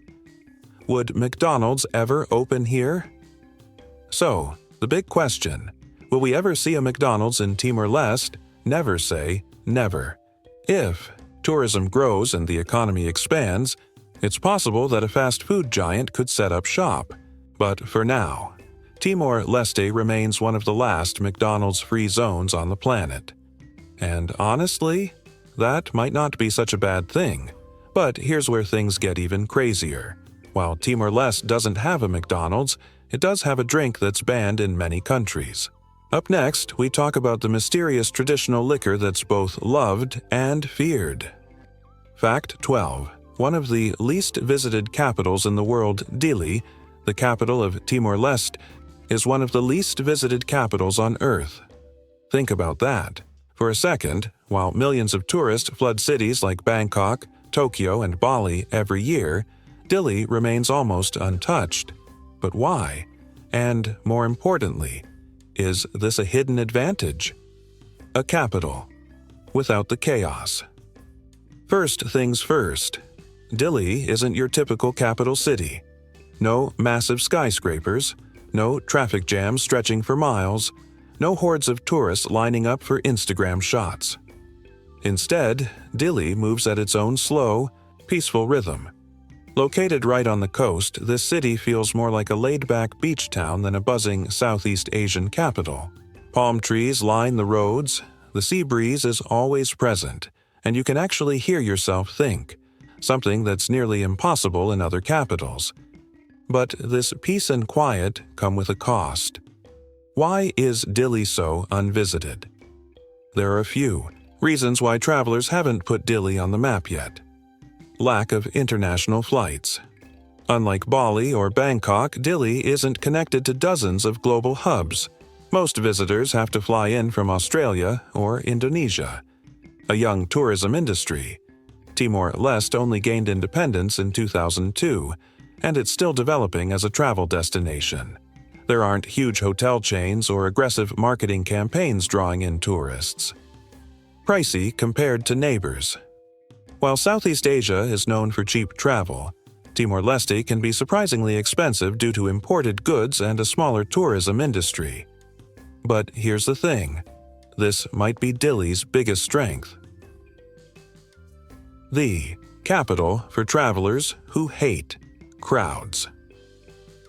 Would McDonald's ever open here? So, the big question: will we ever see a McDonald's in Timor-Leste? Never say never. If tourism grows and the economy expands, it's possible that a fast food giant could set up shop. But for now, Timor-Leste remains one of the last McDonald's-free zones on the planet. And honestly, that might not be such a bad thing. But here's where things get even crazier. While Timor-Leste doesn't have a McDonald's, it does have a drink that's banned in many countries. Up next, we talk about the mysterious traditional liquor that's both loved and feared. Fact 12. One of the least visited capitals in the world, Dili, the capital of Timor-Leste, is one of the least visited capitals on Earth. Think about that. For a second, while millions of tourists flood cities like Bangkok, Tokyo, and Bali every year, Dili remains almost untouched. But why? And more importantly, is this a hidden advantage? A capital without the chaos. First things first, Dili isn't your typical capital city. No massive skyscrapers, no traffic jams stretching for miles, no hordes of tourists lining up for Instagram shots. Instead, Dili moves at its own slow, peaceful rhythm. Located right on the coast, this city feels more like a laid-back beach town than a buzzing Southeast Asian capital. Palm trees line the roads, the sea breeze is always present, and you can actually hear yourself think, something that's nearly impossible in other capitals. But this peace and quiet come with a cost. Why is Dili so unvisited? There are a few reasons why travelers haven't put Dili on the map yet. Lack of international flights. Unlike Bali or Bangkok, Dili isn't connected to dozens of global hubs. Most visitors have to fly in from Australia or Indonesia. A young tourism industry. Timor-Leste only gained independence in 2002, and it's still developing as a travel destination. There aren't huge hotel chains or aggressive marketing campaigns drawing in tourists. Pricey compared to neighbors. While Southeast Asia is known for cheap travel, Timor-Leste can be surprisingly expensive due to imported goods and a smaller tourism industry. But here's the thing. This might be Dili's biggest strength. The capital for travelers who hate crowds.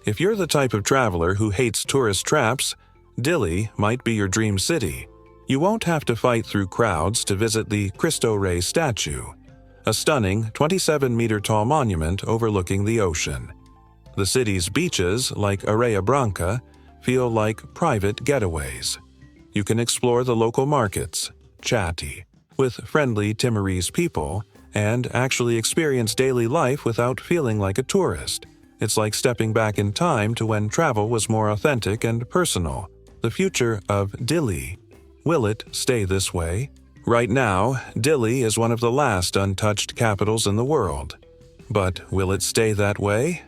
If you're the type of traveler who hates tourist traps, Dili might be your dream city. You won't have to fight through crowds to visit the Cristo Rey statue, a stunning 27-meter-tall monument overlooking the ocean. The city's beaches, like Areia Branca, feel like private getaways. You can explore the local markets, chatty, with friendly Timorese people, and actually experience daily life without feeling like a tourist. It's like stepping back in time to when travel was more authentic and personal. The future of Dili. Will it stay this way? Right now, Dili is one of the last untouched capitals in the world. But will it stay that way?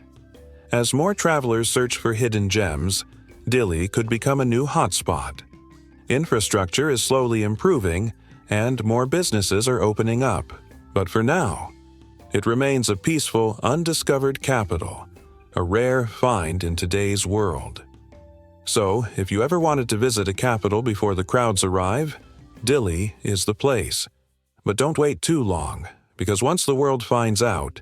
As more travelers search for hidden gems, Dili could become a new hotspot. Infrastructure is slowly improving, and more businesses are opening up. But for now, it remains a peaceful, undiscovered capital, a rare find in today's world. So, if you ever wanted to visit a capital before the crowds arrive, Dili is the place. But don't wait too long, because once the world finds out,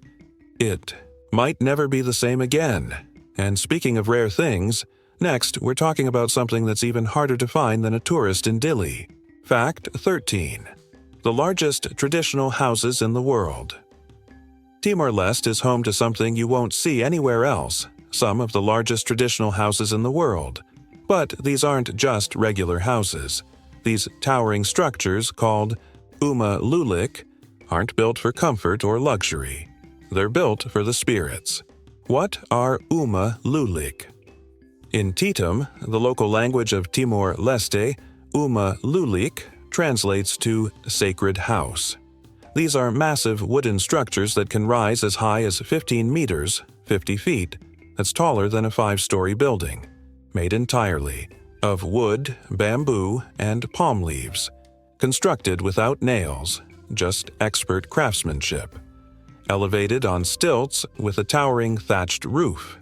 it might never be the same again. And speaking of rare things, next we're talking about something that's even harder to find than a tourist in Dili. Fact 13. The largest traditional houses in the world. Timor-Leste is home to something you won't see anywhere else, some of the largest traditional houses in the world. But these aren't just regular houses. These towering structures, called Uma Lulik, aren't built for comfort or luxury. They're built for the spirits. What are Uma Lulik? In Tetum, the local language of Timor-Leste, Uma Lulik translates to sacred house. These are massive wooden structures that can rise as high as 15 meters, 50 feet. That's taller than a 5-story building. Made entirely of wood, bamboo, and palm leaves. Constructed without nails, just expert craftsmanship. Elevated on stilts with a towering thatched roof.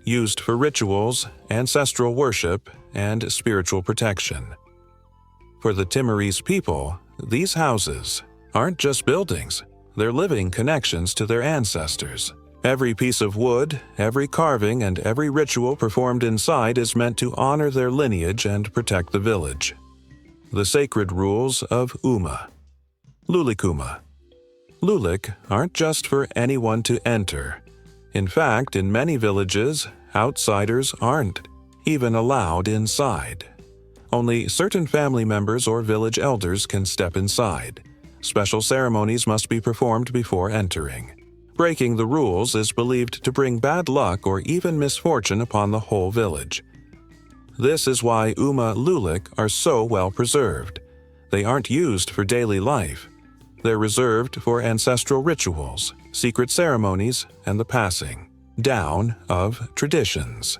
Used for rituals, ancestral worship, and spiritual protection. For the Timorese people, these houses aren't just buildings, they're living connections to their ancestors. Every piece of wood, every carving, and every ritual performed inside is meant to honor their lineage and protect the village. The sacred rules of Uma. Lulikuma. Lulik aren't just for anyone to enter. In fact, in many villages, outsiders aren't even allowed inside. Only certain family members or village elders can step inside. Special ceremonies must be performed before entering. Breaking the rules is believed to bring bad luck or even misfortune upon the whole village. This is why Uma Lulik are so well preserved. They aren't used for daily life. They're reserved for ancestral rituals, secret ceremonies, and the passing down of traditions.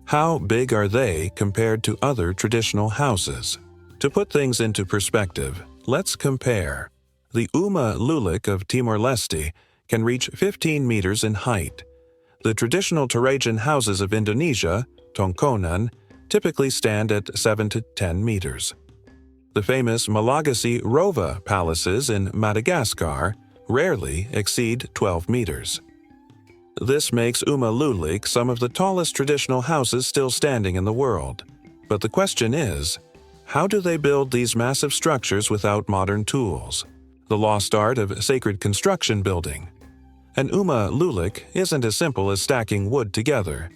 How big are they compared to other traditional houses? To put things into perspective, let's compare. The Uma Lulik of Timor-Leste can reach 15 meters in height. The traditional Torajan houses of Indonesia, Tongkonan, typically stand at 7 to 10 meters. The famous Malagasy Rova palaces in Madagascar rarely exceed 12 meters. This makes Uma Lulik some of the tallest traditional houses still standing in the world. But the question is, how do they build these massive structures without modern tools? The lost art of sacred construction building. An Uma Lulik isn't as simple as stacking wood together.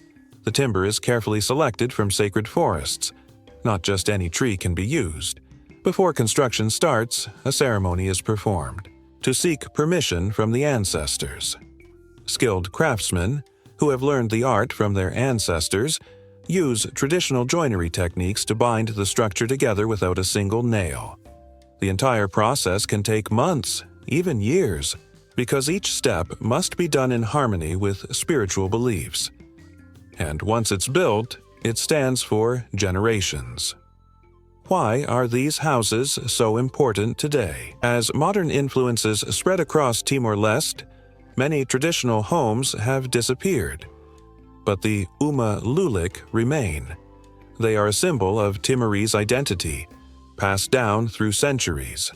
The timber is carefully selected from sacred forests. Not just any tree can be used. Before construction starts, a ceremony is performed to seek permission from the ancestors. Skilled craftsmen, who have learned the art from their ancestors, use traditional joinery techniques to bind the structure together without a single nail. The entire process can take months, even years, because each step must be done in harmony with spiritual beliefs. And once it's built, It stands for generations. Why are these houses so important today? As modern influences spread across Timor-Leste, many traditional homes have disappeared. But the Uma Lulik remain. They are a symbol of Timorese identity, passed down through centuries.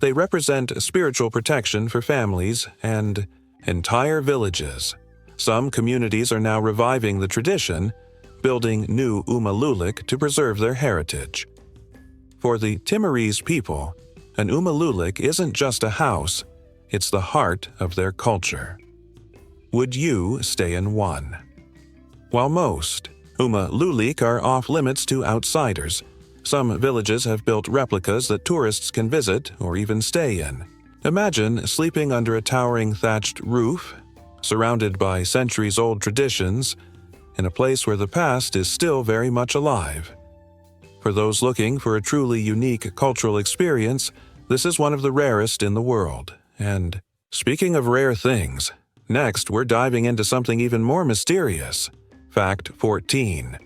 They represent spiritual protection for families and entire villages. Some communities are now reviving the tradition, building new Uma Lulik to preserve their heritage. For the Timorese people, an Uma Lulik isn't just a house, it's the heart of their culture. Would you stay in one? While most Uma Lulik are off-limits to outsiders, some villages have built replicas that tourists can visit or even stay in. Imagine sleeping under a towering thatched roof, surrounded by centuries-old traditions, in a place where the past is still very much alive. For those looking for a truly unique cultural experience, this is one of the rarest in the world. And speaking of rare things, next we're diving into something even more mysterious. Fact 14.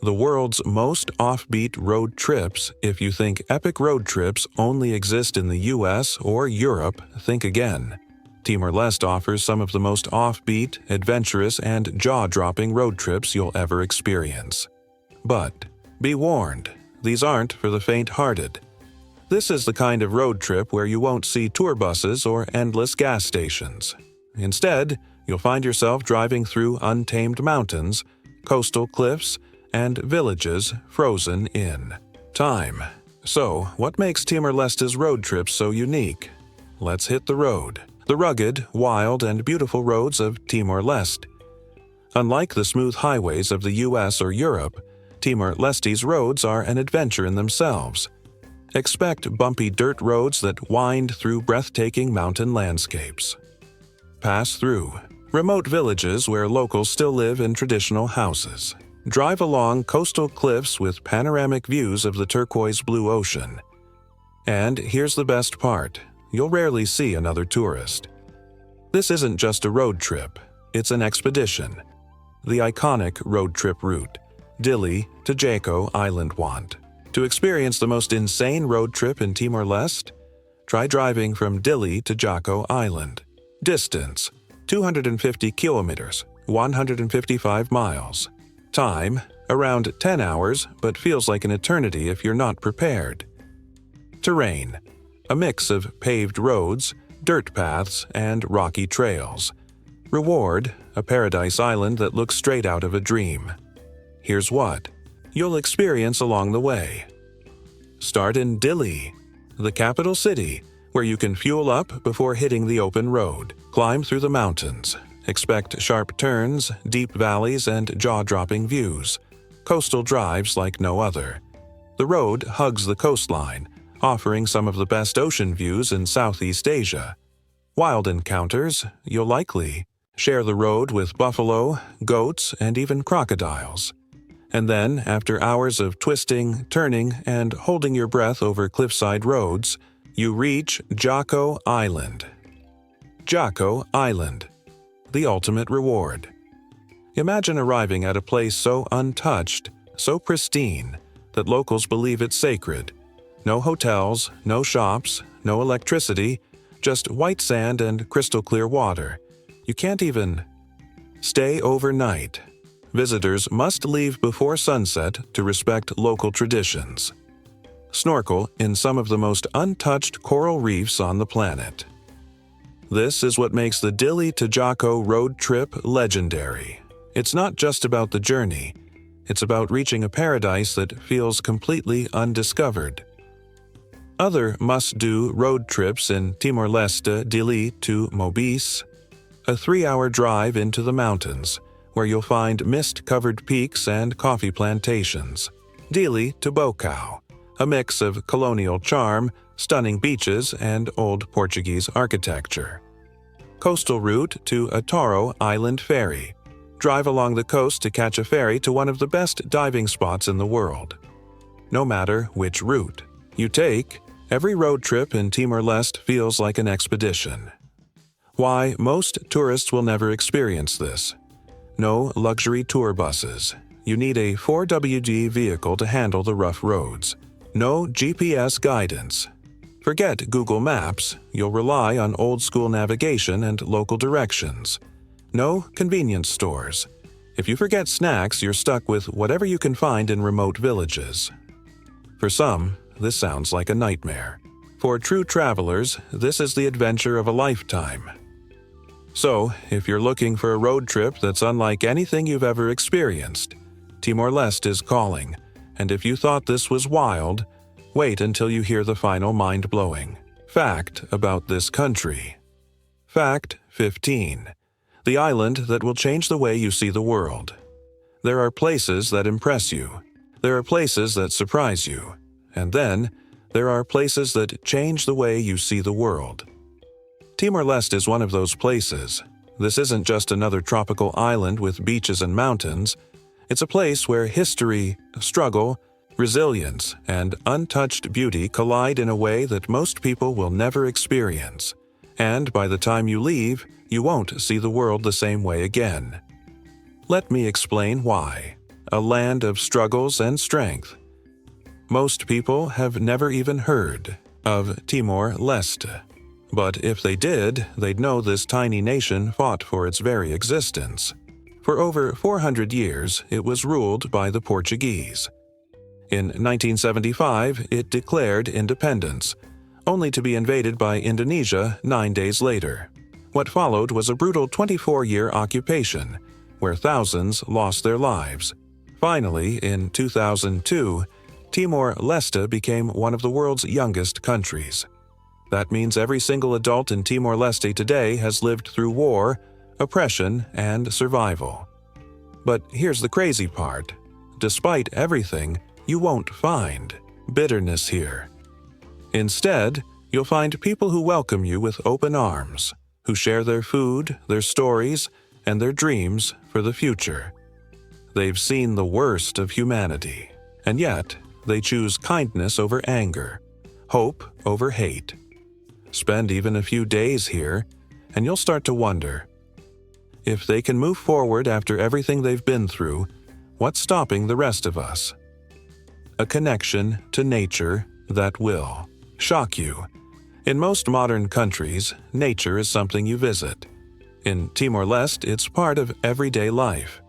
The world's most offbeat road trips. If you think epic road trips only exist in the US or Europe, think again. Timor-Leste offers some of the most offbeat, adventurous, and jaw-dropping road trips you'll ever experience. But be warned, these aren't for the faint-hearted. This is the kind of road trip where you won't see tour buses or endless gas stations. Instead, you'll find yourself driving through untamed mountains, coastal cliffs, and villages frozen in time. So, what makes Timor-Leste's road trips so unique? Let's hit the road. The rugged, wild, and beautiful roads of Timor-Leste. Unlike the smooth highways of the US or Europe, Timor-Leste's roads are an adventure in themselves. Expect bumpy dirt roads that wind through breathtaking mountain landscapes. Pass through remote villages where locals still live in traditional houses. Drive along coastal cliffs with panoramic views of the turquoise blue ocean. And here's the best part. You'll rarely see another tourist. This isn't just a road trip, it's an expedition. The iconic road trip route, Dili to Jaco Island Want. To experience the most insane road trip in Timor-Leste, try driving from Dili to Jaco Island. Distance, 250 kilometers, 155 miles. Time, around 10 hours, but feels like an eternity if you're not prepared. Terrain, a mix of paved roads, dirt paths, and rocky trails. Reward, a paradise island that looks straight out of a dream. Here's what you'll experience along the way. Start in Dili, the capital city, where you can fuel up before hitting the open road. Climb through the mountains. Expect sharp turns, deep valleys, and jaw-dropping views. Coastal drives like no other. The road hugs the coastline, offering some of the best ocean views in Southeast Asia. Wild encounters, you'll likely share the road with buffalo, goats, and even crocodiles. And then, after hours of twisting, turning, and holding your breath over cliffside roads, you reach Jaco Island. Jaco Island, the ultimate reward. Imagine arriving at a place so untouched, so pristine, that locals believe it's sacred. No hotels, no shops, no electricity, just white sand and crystal clear water. You can't even stay overnight. Visitors must leave before sunset to respect local traditions. Snorkel in some of the most untouched coral reefs on the planet. This is what makes the Dili to Jaco road trip legendary. It's not just about the journey, it's about reaching a paradise that feels completely undiscovered. Other must-do road trips in Timor-Leste, Dili to Mobis, a 3-hour drive into the mountains, where you'll find mist-covered peaks and coffee plantations. Dili to Bocau, a mix of colonial charm, stunning beaches, and old Portuguese architecture. Coastal route to Atoro Island Ferry. Drive along the coast to catch a ferry to one of the best diving spots in the world. No matter which route you take, every road trip in Timor-Leste feels like an expedition. Why most tourists will never experience this. No luxury tour buses, you need a 4WD vehicle to handle the rough roads. No GPS guidance. Forget Google Maps, you'll rely on old-school navigation and local directions. No convenience stores. If you forget snacks, you're stuck with whatever you can find in remote villages. For some, this sounds like a nightmare. For true travelers, this is the adventure of a lifetime. So, if you're looking for a road trip that's unlike anything you've ever experienced, Timor-Leste is calling, and if you thought this was wild, wait until you hear the final mind-blowing fact about this country. Fact 15. The island that will change the way you see the world. There are places that impress you. There are places that surprise you. And then, there are places that change the way you see the world. Timor-Leste is one of those places. This isn't just another tropical island with beaches and mountains. It's a place where history, struggle, resilience, and untouched beauty collide in a way that most people will never experience. And by the time you leave, you won't see the world the same way again. Let me explain why. A land of struggles and strength. Most people have never even heard of Timor-Leste. But if they did, they'd know this tiny nation fought for its very existence. For over 400 years, it was ruled by the Portuguese. In 1975, it declared independence, only to be invaded by Indonesia 9 days later. What followed was a brutal 24-year occupation, where thousands lost their lives. Finally, in 2002, Timor-Leste became one of the world's youngest countries. That means every single adult in Timor-Leste today has lived through war, oppression, and survival. But here's the crazy part. Despite everything, you won't find bitterness here. Instead, you'll find people who welcome you with open arms, who share their food, their stories, and their dreams for the future. They've seen the worst of humanity, and yet they choose kindness over anger, hope over hate. Spend even a few days here, and you'll start to wonder, if they can move forward after everything they've been through, what's stopping the rest of us? A connection to nature that will shock you. In most modern countries, nature is something you visit. In Timor-Leste, it's part of everyday life.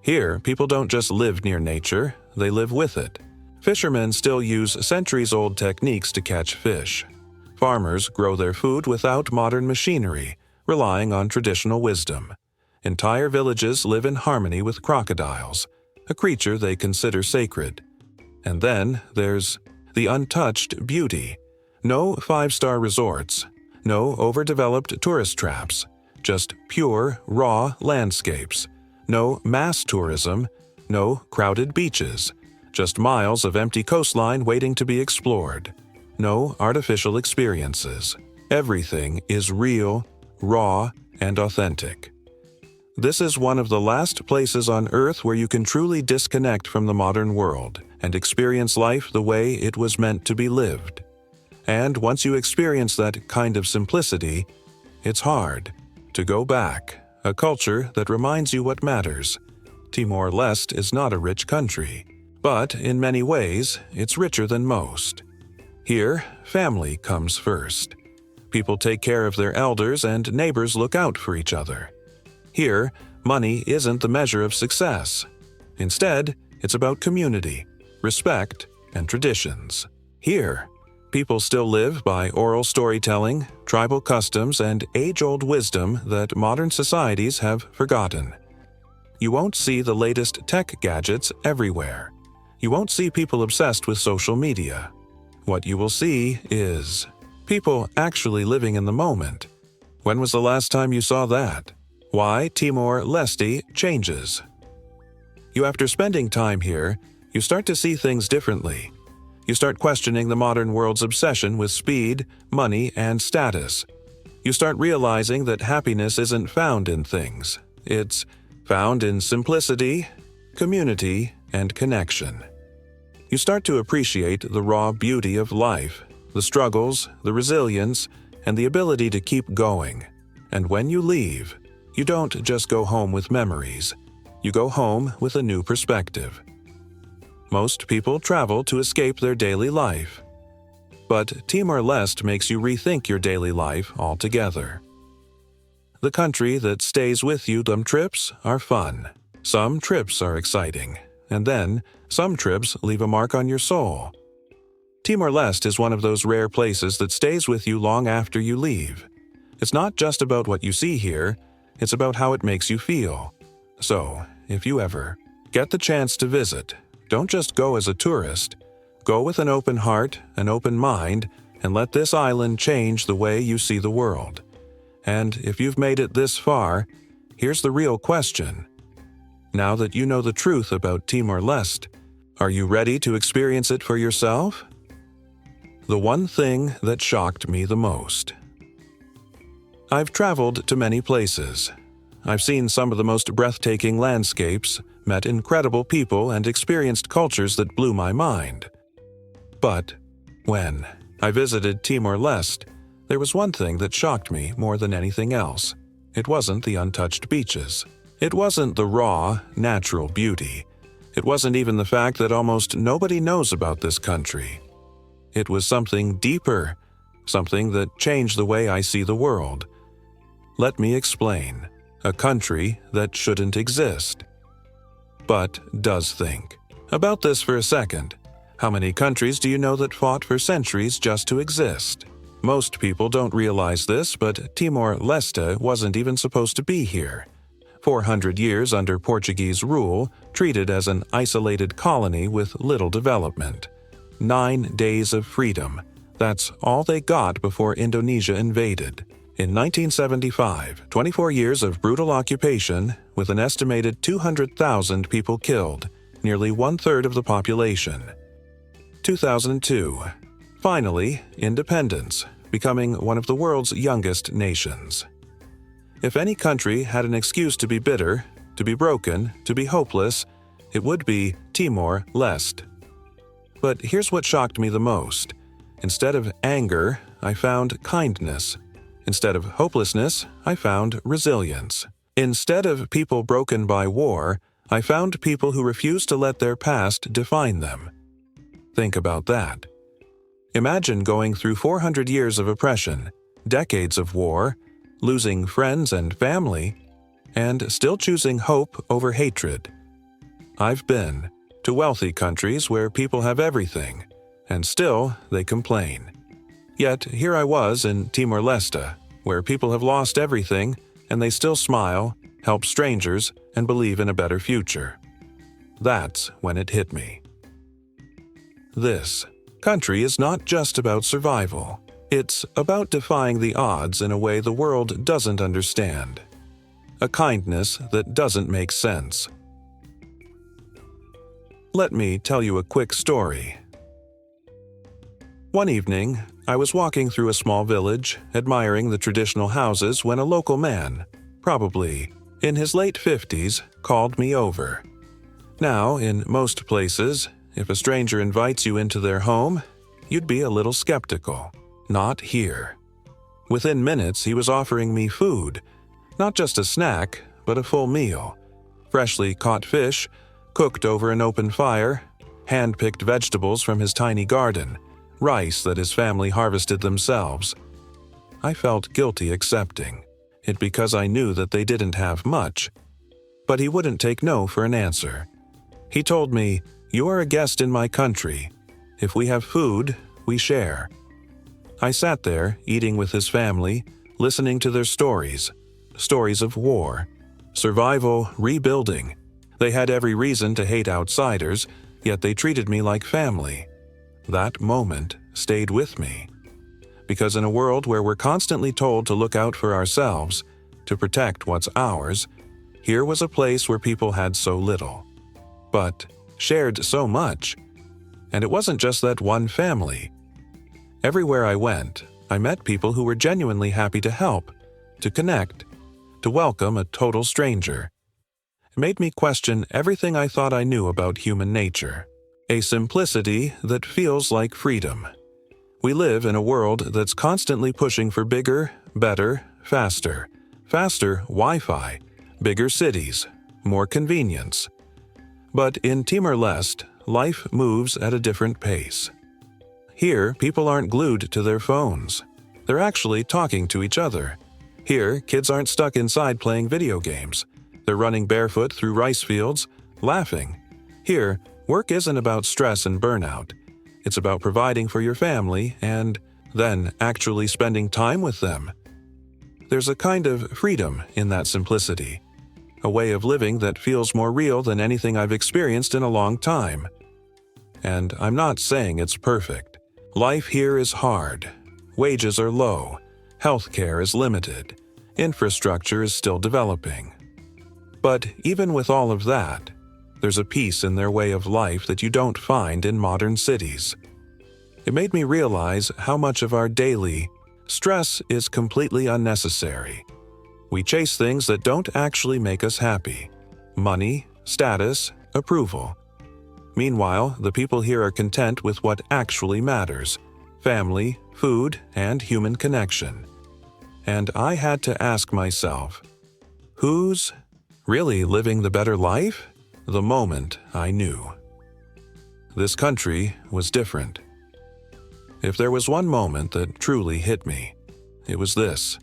Here, people don't just live near nature, they live with it. Fishermen still use centuries-old techniques to catch fish. Farmers grow their food without modern machinery, relying on traditional wisdom. Entire villages live in harmony with crocodiles, a creature they consider sacred. And then there's the untouched beauty. No five-star resorts, no overdeveloped tourist traps, just pure, raw landscapes. No mass tourism, no crowded beaches, just miles of empty coastline waiting to be explored. No artificial experiences. Everything is real, raw, and authentic. This is one of the last places on Earth where you can truly disconnect from the modern world and experience life the way it was meant to be lived. And once you experience that kind of simplicity, it's hard to go back. A culture that reminds you what matters. Timor-Leste is not a rich country, but in many ways, it's richer than most. Here, family comes first. People take care of their elders and neighbors look out for each other. Here, money isn't the measure of success. Instead, it's about community, respect, and traditions. Here, people still live by oral storytelling, tribal customs, and age-old wisdom that modern societies have forgotten. You won't see the latest tech gadgets everywhere. You won't see people obsessed with social media. What you will see is people actually living in the moment. When was the last time you saw that? Why Timor-Leste changes. After spending time here, you start to see things differently. You start questioning the modern world's obsession with speed, money, and status. You start realizing that happiness isn't found in things. It's found in simplicity, community, and connection. You start to appreciate the raw beauty of life, the struggles, the resilience, and the ability to keep going. And when you leave, you don't just go home with memories. You go home with a new perspective. Most people travel to escape their daily life. But Timor-Leste makes you rethink your daily life altogether. The country that stays with you. Some trips are fun. Some trips are exciting. And then, some trips leave a mark on your soul. Timor-Leste is one of those rare places that stays with you long after you leave. It's not just about what you see here, it's about how it makes you feel. So, if you ever get the chance to visit, don't just go as a tourist. Go with an open heart, an open mind, and let this island change the way you see the world. And if you've made it this far, here's the real question. Now that you know the truth about Timor-Leste, are you ready to experience it for yourself? The one thing that shocked me the most. I've traveled to many places. I've seen some of the most breathtaking landscapes, met incredible people, and experienced cultures that blew my mind. But when I visited Timor-Leste, there was one thing that shocked me more than anything else. It wasn't the untouched beaches. It wasn't the raw, natural beauty. It wasn't even the fact that almost nobody knows about this country. It was something deeper, something that changed the way I see the world. Let me explain. A country that shouldn't exist, but does think. About this for a second. How many countries do you know that fought for centuries just to exist? Most people don't realize this, but Timor-Leste wasn't even supposed to be here. 400 years under Portuguese rule, treated as an isolated colony with little development. 9 days of freedom. That's all they got before Indonesia invaded. In 1975, 24 years of brutal occupation, with an estimated 200,000 people killed, nearly one-third of the population. 2002. Finally, independence, becoming one of the world's youngest nations. If any country had an excuse to be bitter, to be broken, to be hopeless, it would be Timor-Leste. But here's what shocked me the most. Instead of anger, I found kindness. Instead of hopelessness, I found resilience. Instead of people broken by war, I found people who refused to let their past define them. Think about that. Imagine going through 400 years of oppression, decades of war, losing friends and family, and still choosing hope over hatred. I've been to wealthy countries where people have everything, and still they complain. Yet here I was in Timor-Leste, where people have lost everything, and they still smile, help strangers, and believe in a better future. That's when it hit me. This country is not just about survival. It's about defying the odds in a way the world doesn't understand. A kindness that doesn't make sense. Let me tell you a quick story. One evening, I was walking through a small village, admiring the traditional houses, when a local man, probably in his late 50s, called me over. Now, in most places, if a stranger invites you into their home, you'd be a little skeptical. Not here. Within minutes, he was offering me food, not just a snack, but a full meal. Freshly caught fish, cooked over an open fire, hand-picked vegetables from his tiny garden, rice that his family harvested themselves. I felt guilty accepting it because I knew that they didn't have much. But he wouldn't take no for an answer. He told me, "You are a guest in my country. If we have food, we share." I sat there, eating with his family, listening to their stories of war, survival, rebuilding. They had every reason to hate outsiders, yet they treated me like family. That moment stayed with me. Because in a world where we're constantly told to look out for ourselves, to protect what's ours, here was a place where people had so little, but shared so much. And it wasn't just that one family. Everywhere I went, I met people who were genuinely happy to help, to connect, to welcome a total stranger. It made me question everything I thought I knew about human nature. A simplicity that feels like freedom. We live in a world that's constantly pushing for bigger, better, faster Wi-Fi, bigger cities, more convenience. But in Timor-Leste, life moves at a different pace. Here, people aren't glued to their phones. They're actually talking to each other. Here, kids aren't stuck inside playing video games. They're running barefoot through rice fields, laughing. Here, work isn't about stress and burnout. It's about providing for your family and then actually spending time with them. There's a kind of freedom in that simplicity, a way of living that feels more real than anything I've experienced in a long time. And I'm not saying it's perfect. Life here is hard. Wages are low. Healthcare is limited. Infrastructure is still developing. But even with all of that, there's a peace in their way of life that you don't find in modern cities. It made me realize how much of our daily stress is completely unnecessary. We chase things that don't actually make us happy: money, status, approval. Meanwhile, the people here are content with what actually matters: family, food, and human connection. And I had to ask myself, who's really living the better life? The moment I knew. This country was different. If there was one moment that truly hit me, it was this.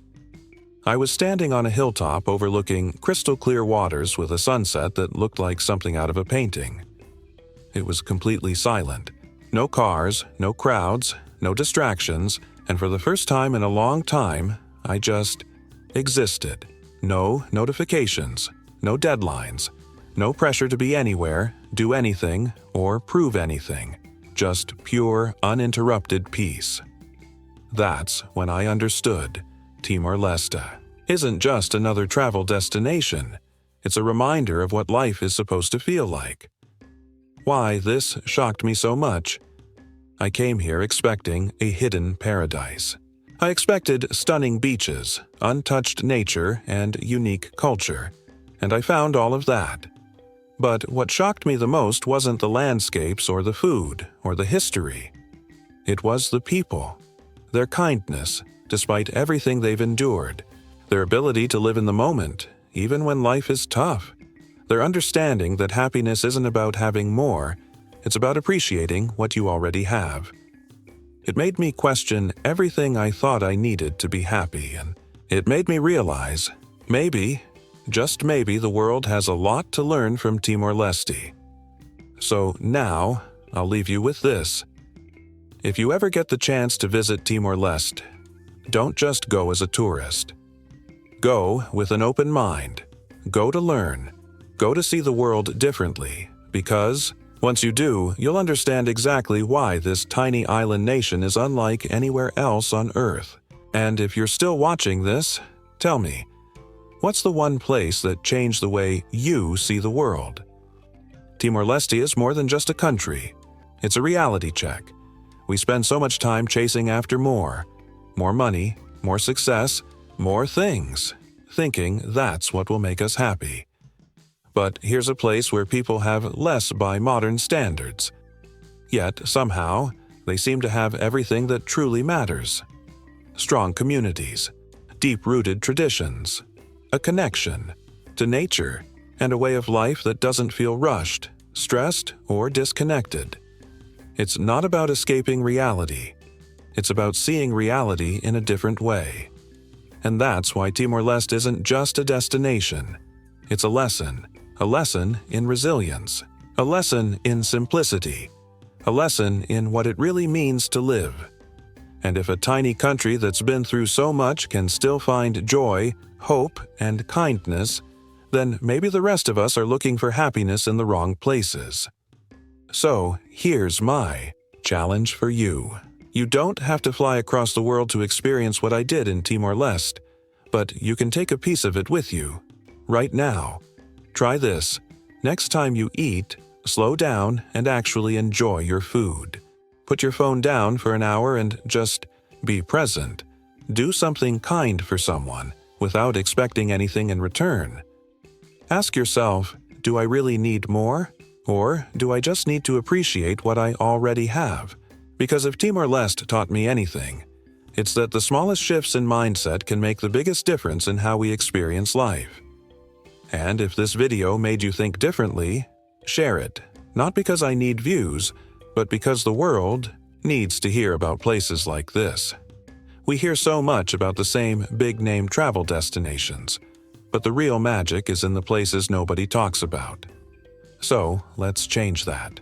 I was standing on a hilltop overlooking crystal-clear waters with a sunset that looked like something out of a painting. It was completely silent. No cars, no crowds, no distractions, and for the first time in a long time, I just existed. No notifications, no deadlines, no pressure to be anywhere, do anything, or prove anything. Just pure, uninterrupted peace. That's when I understood Timor-Leste isn't just another travel destination. It's a reminder of what life is supposed to feel like. Why this shocked me so much? I came here expecting a hidden paradise. I expected stunning beaches, untouched nature, and unique culture, and I found all of that. But what shocked me the most wasn't the landscapes or the food or the history. It was the people. Their kindness, despite everything they've endured. Their ability to live in the moment, even when life is tough. Their understanding that happiness isn't about having more, it's about appreciating what you already have. It made me question everything I thought I needed to be happy, and it made me realize, maybe, just maybe, the world has a lot to learn from Timor-Leste. So now, I'll leave you with this. If you ever get the chance to visit Timor-Leste, don't just go as a tourist. Go with an open mind. Go to learn. Go to see the world differently, because once you do, you'll understand exactly why this tiny island nation is unlike anywhere else on Earth. And if you're still watching this, tell me, what's the one place that changed the way you see the world? Timor-Leste is more than just a country. It's a reality check. We spend so much time chasing after more money, more success, more things, thinking that's what will make us happy. But here's a place where people have less by modern standards. Yet, somehow, they seem to have everything that truly matters. Strong communities, deep-rooted traditions, a connection to nature, and a way of life that doesn't feel rushed, stressed, or disconnected. It's not about escaping reality. It's about seeing reality in a different way. And that's why Timor-Leste isn't just a destination. It's a lesson in resilience, a lesson in simplicity, a lesson in what it really means to live. And if a tiny country that's been through so much can still find joy, hope, and kindness, then maybe the rest of us are looking for happiness in the wrong places. So, here's my challenge for you. You don't have to fly across the world to experience what I did in Timor-Leste, but you can take a piece of it with you, right now. Try this. Next time you eat, slow down and actually enjoy your food. Put your phone down for an hour and just be present. Do something kind for someone without expecting anything in return. Ask yourself, do I really need more? Or do I just need to appreciate what I already have? Because if Timor-Leste taught me anything, it's that the smallest shifts in mindset can make the biggest difference in how we experience life. And if this video made you think differently, share it. Not because I need views, but because the world needs to hear about places like this. We hear so much about the same big-name travel destinations, but the real magic is in the places nobody talks about. So, let's change that.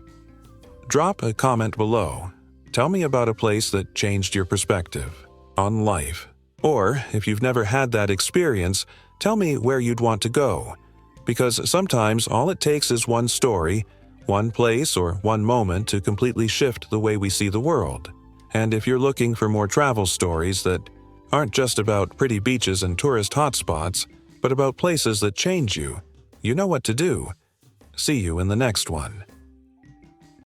Drop a comment below. Tell me about a place that changed your perspective on life. Or, if you've never had that experience, tell me where you'd want to go. Because sometimes all it takes is one story, one place, or one moment to completely shift the way we see the world. And if you're looking for more travel stories that aren't just about pretty beaches and tourist hotspots, but about places that change you, you know what to do. See you in the next one.